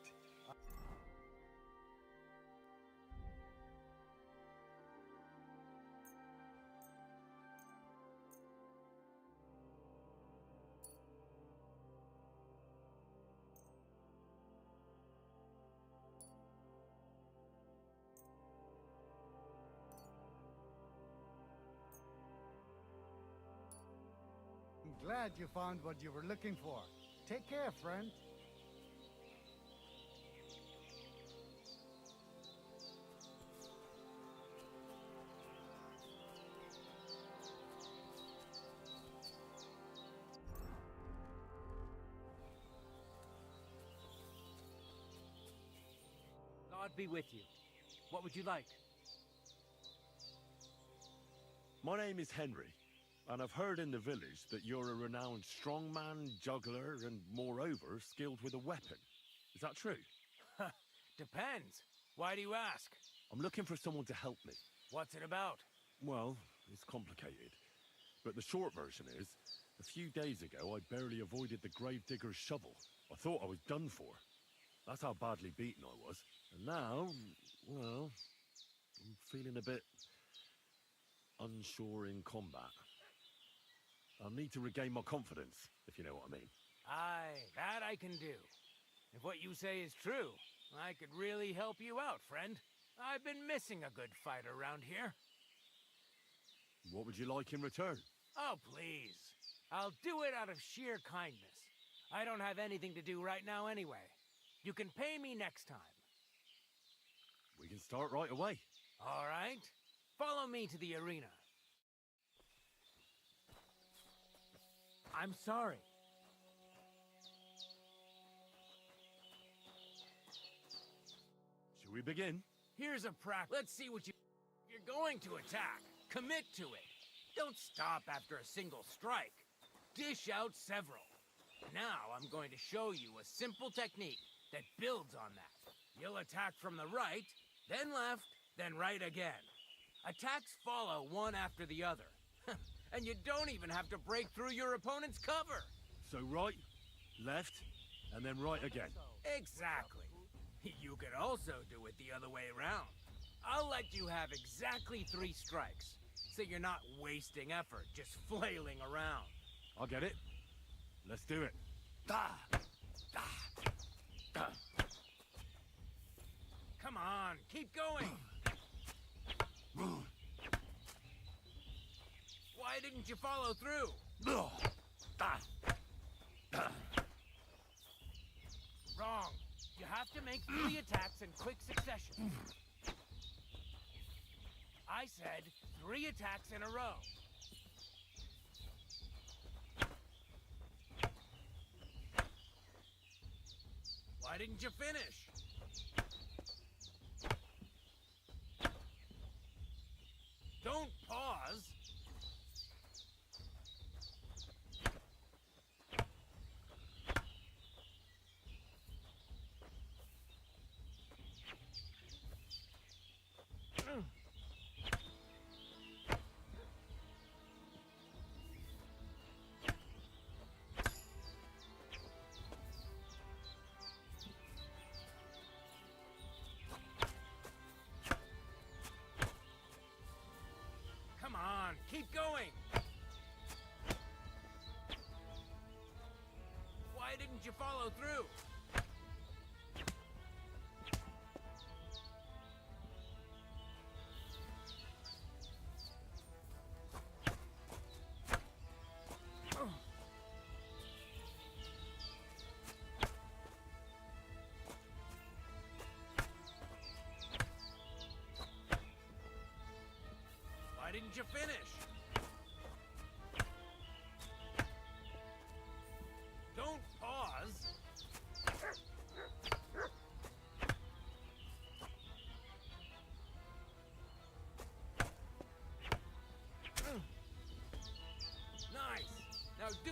I'm glad you found what you were looking for. Take care, friend. God be with you. What would you like? My name is Henry, and I've heard in the village that you're a renowned strongman, juggler, and moreover, skilled with a weapon. Is that true? Depends. Why do you ask? I'm looking for someone to help me. What's it about? Well, it's complicated. But the short version is, a few days ago, I barely avoided the gravedigger's shovel. I thought I was done for. That's how badly beaten I was. And now, well, I'm feeling a bit unsure in combat. I'll need to regain my confidence, if you know what I mean. Aye, that I can do. If what you say is true, I could really help you out, friend. I've been missing a good fight around here. What would you like in return? Oh, please. I'll do it out of sheer kindness. I don't have anything to do right now anyway. You can pay me next time. We can start right away. All right. Follow me to the arena. I'm sorry. Shall we begin? Here's a practice. Let's see what you... You're going to attack. Commit to it. Don't stop after a single strike. Dish out several. Now I'm going to show you a simple technique that builds on that. You'll attack from the right, then left, then right again. Attacks follow one after the other. And you don't even have to break through your opponent's cover. So right, left, and then right again. Exactly. You could also do it the other way around. I'll let you have exactly 3 strikes, so you're not wasting effort just flailing around. I'll get it. Let's do it. Come on, keep going. Why didn't you follow through? Wrong. You have to make 3 attacks in quick succession. I said 3 attacks in a row. Why didn't you finish? Don't pause. Come on, keep going. Why didn't you follow through? Why didn't you finish? Don't pause.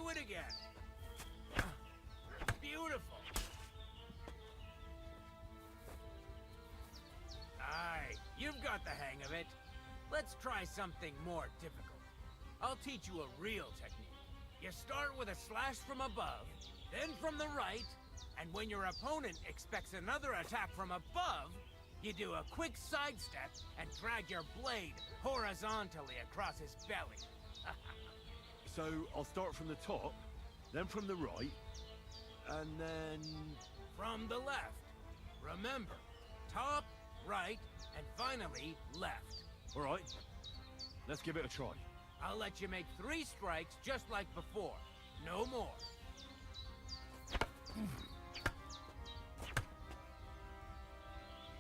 Do it again. Beautiful. Aye, you've got the hang of it. Let's try something more difficult. I'll teach you a real technique. You start with a slash from above, then from the right, and when your opponent expects another attack from above, you do a quick sidestep and drag your blade horizontally across his belly. So I'll start from the top, then from the right, and then... From the left. Remember, top, right, and finally left. All right, let's give it a try. I'll let you make 3 strikes just like before. No more.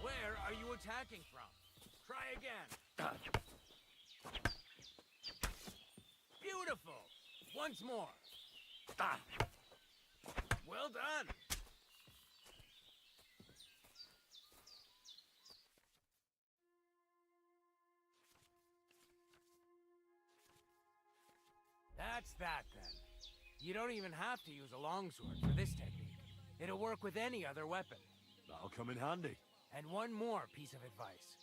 Where are you attacking from? Try again. Beautiful. Once more. Well done. That's that, then. You don't even have to use a longsword for this technique. It'll work with any other weapon. That'll come in handy. And one more piece of advice.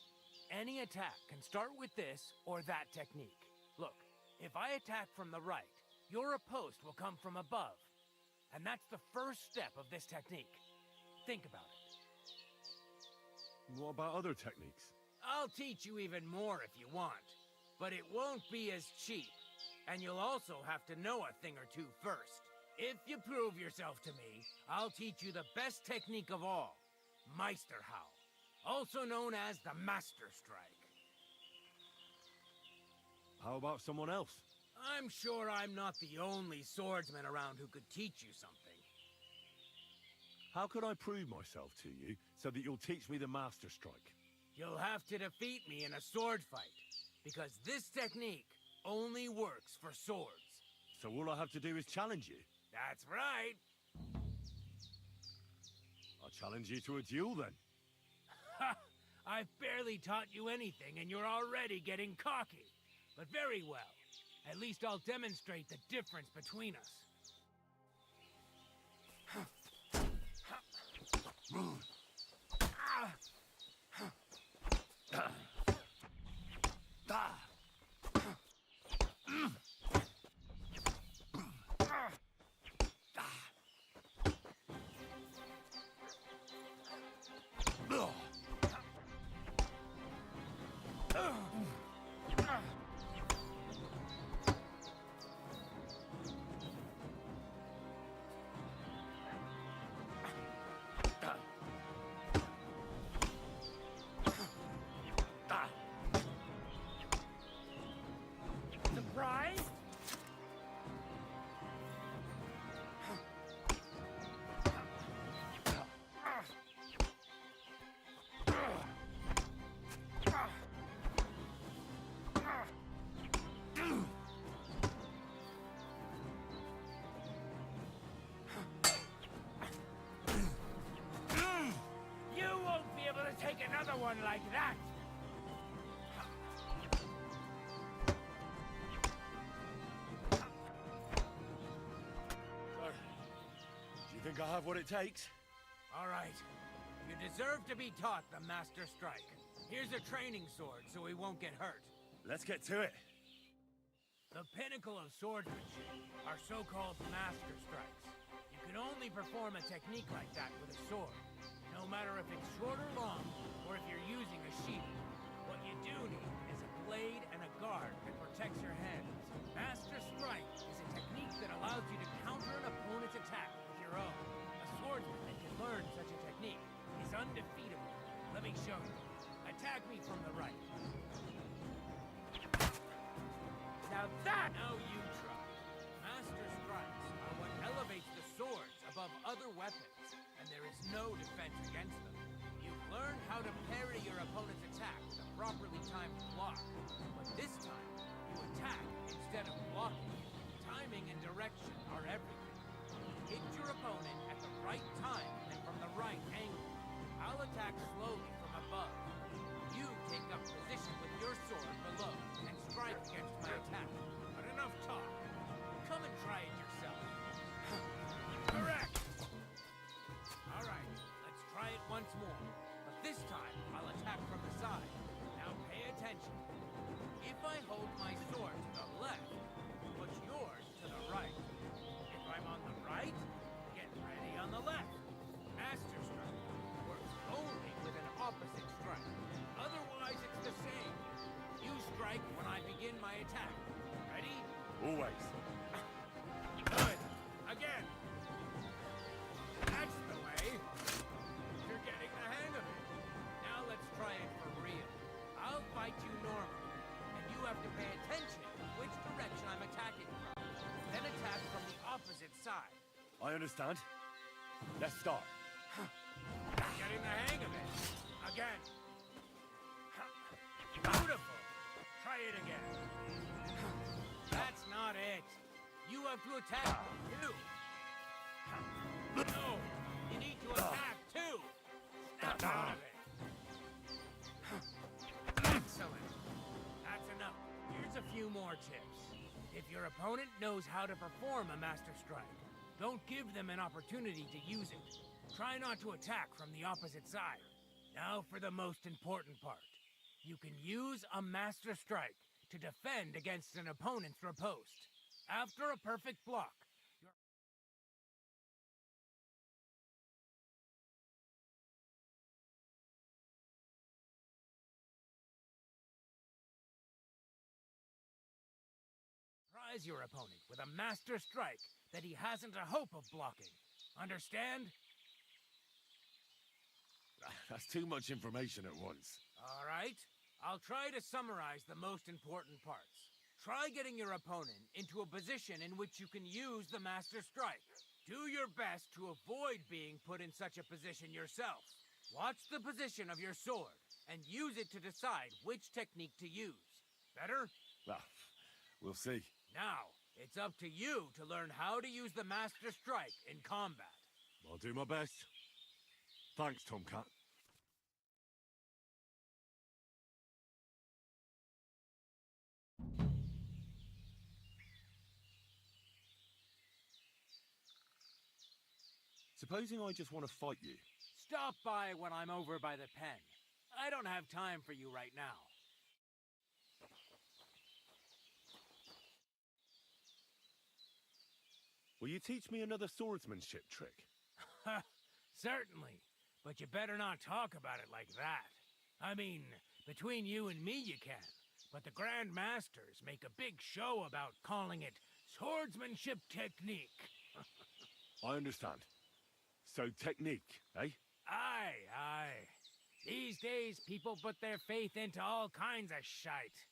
Any attack can start with this or that technique. Look, if I attack from the right, your oppost will come from above. And that's the first step of this technique. Think about it. What about other techniques? I'll teach you even more if you want. But it won't be as cheap. And you'll also have to know a thing or two first. If you prove yourself to me, I'll teach you the best technique of all. Meisterhowl, also known as the Master Strike. How about someone else? I'm sure I'm not the only swordsman around who could teach you something. How could I prove myself to you so that you'll teach me the Master Strike? You'll have to defeat me in a sword fight, because this technique only works for swords. So all I have to do is challenge you? That's right. I'll challenge you to a duel, then. Ha! I've barely taught you anything, and you're already getting cocky. But very well. At least I'll demonstrate the difference between us. Surprise? You won't be able to take another one like that! Think I have what it takes? All right. You deserve to be taught the Master Strike. Here's a training sword so he won't get hurt. Let's get to it. The pinnacle of swordsmanship are so-called Master Strikes. You can only perform a technique like that with a sword, no matter if it's short or long, or if you're using a shield. What you do need is a blade and a guard that protects your hands. Master Strike is a technique that allows you to counter an opponent's attack with your own. A swordsman that can learn such a technique is undefeatable. Let me show you. Attack me from the right. Now you try. Master Strikes are what elevates the swords above other weapons, and there is no defense against them. You've learned how to parry your opponent's attack with a properly timed block, but this time, you attack instead of blocking. Timing and direction are everything. Hit your opponent at the right time and from the right angle. I'll attack slowly from above. You take up position with your sword below and strike against my attack. But enough talk. Come and try it yourself. This time, I'll attack from the side. Now pay attention. If I hold my sword to the left, put yours to the right. If I'm on the right, get ready on the left. Master strike works only with an opposite strike. Otherwise, it's the same. You strike when I begin my attack. Ready? Always. Good. Again. That's the way. You're getting the hang of it. Now let's try it for real. I'll fight you normally, and you have to pay attention to which direction I'm attacking from. Then attack from the opposite side. I understand. Let's start. You're getting the hang of it. Again. Beautiful. Try it again. That's not it. You have to attack too. No, you need to attack too. Snap out of it. Excellent. That's enough. Here's a few more tips. If your opponent knows how to perform a master strike, don't give them an opportunity to use it. Try not to attack from the opposite side. Now for the most important part. You can use a master strike to defend against an opponent's riposte. After a perfect block, surprise your opponent with a master strike that he hasn't a hope of blocking. Understand? That's too much information at once. All right. I'll try to summarize the most important parts. Try getting your opponent into a position in which you can use the master strike. Do your best to avoid being put in such a position yourself. Watch the position of your sword and use it to decide which technique to use. Better? Well, we'll see. Now, it's up to you to learn how to use the master strike in combat. I'll do my best. Thanks, Tomcat. Supposing I just want to fight you. Stop by when I'm over by the pen. I don't have time for you right now. Will you teach me another swordsmanship trick? Certainly, but you better not talk about it like that. I mean, between you and me you can, but the Grand Masters make a big show about calling it swordsmanship technique. I understand. So technique, eh? Aye. These days, people put their faith into all kinds of shite.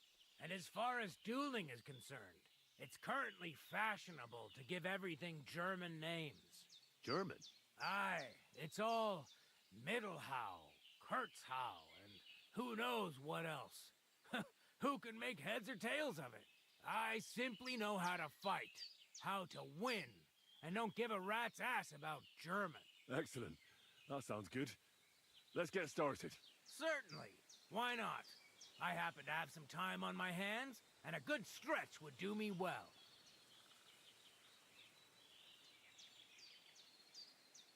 And as far as dueling is concerned, it's currently fashionable to give everything German names. German? Aye, it's all Mittelhau, Kurzhau, and who knows what else. Who can make heads or tails of it? I simply know how to fight, how to win, and don't give a rat's ass about German. Excellent. That sounds good. Let's get started. Certainly. Why not? I happen to have some time on my hands, and a good stretch would do me well.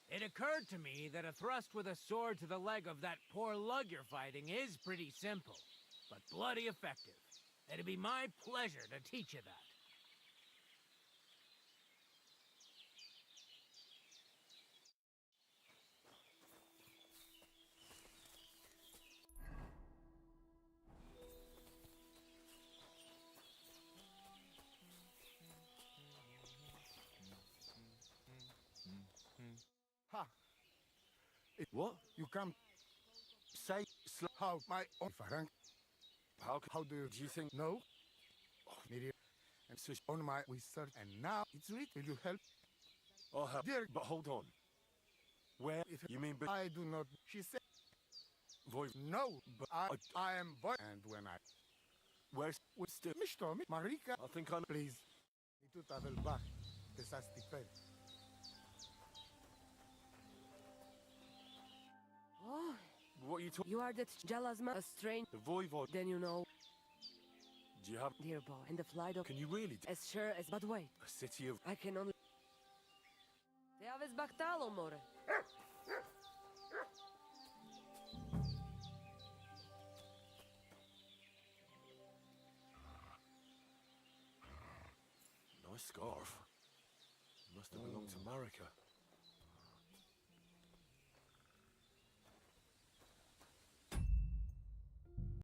It occurred to me that a thrust with a sword to the leg of that poor lug you're fighting is pretty simple, but bloody effective. It'd be my pleasure to teach you that. Ha! What? You come say how my own Frank. How do you think? No? Miriam. And so on my research, and now it's written. Will you help? I'll help. Dear, but hold on. Where? You mean? But I do not. She said. Voice. No, but I am boy. And when I. Where's? Still. Mr. Marika. I think I know. Please. Tu tavel bach. Tesastipel. Oh. What are you talking? You are that Jalasma, a strange. The Voivod. Then you know. Do you have? Dear boy, and the flight of. Can you really? As sure as. But wait. A city of. I can only. Te aves bachtalo, more. My scarf. Must have belonged to Marika.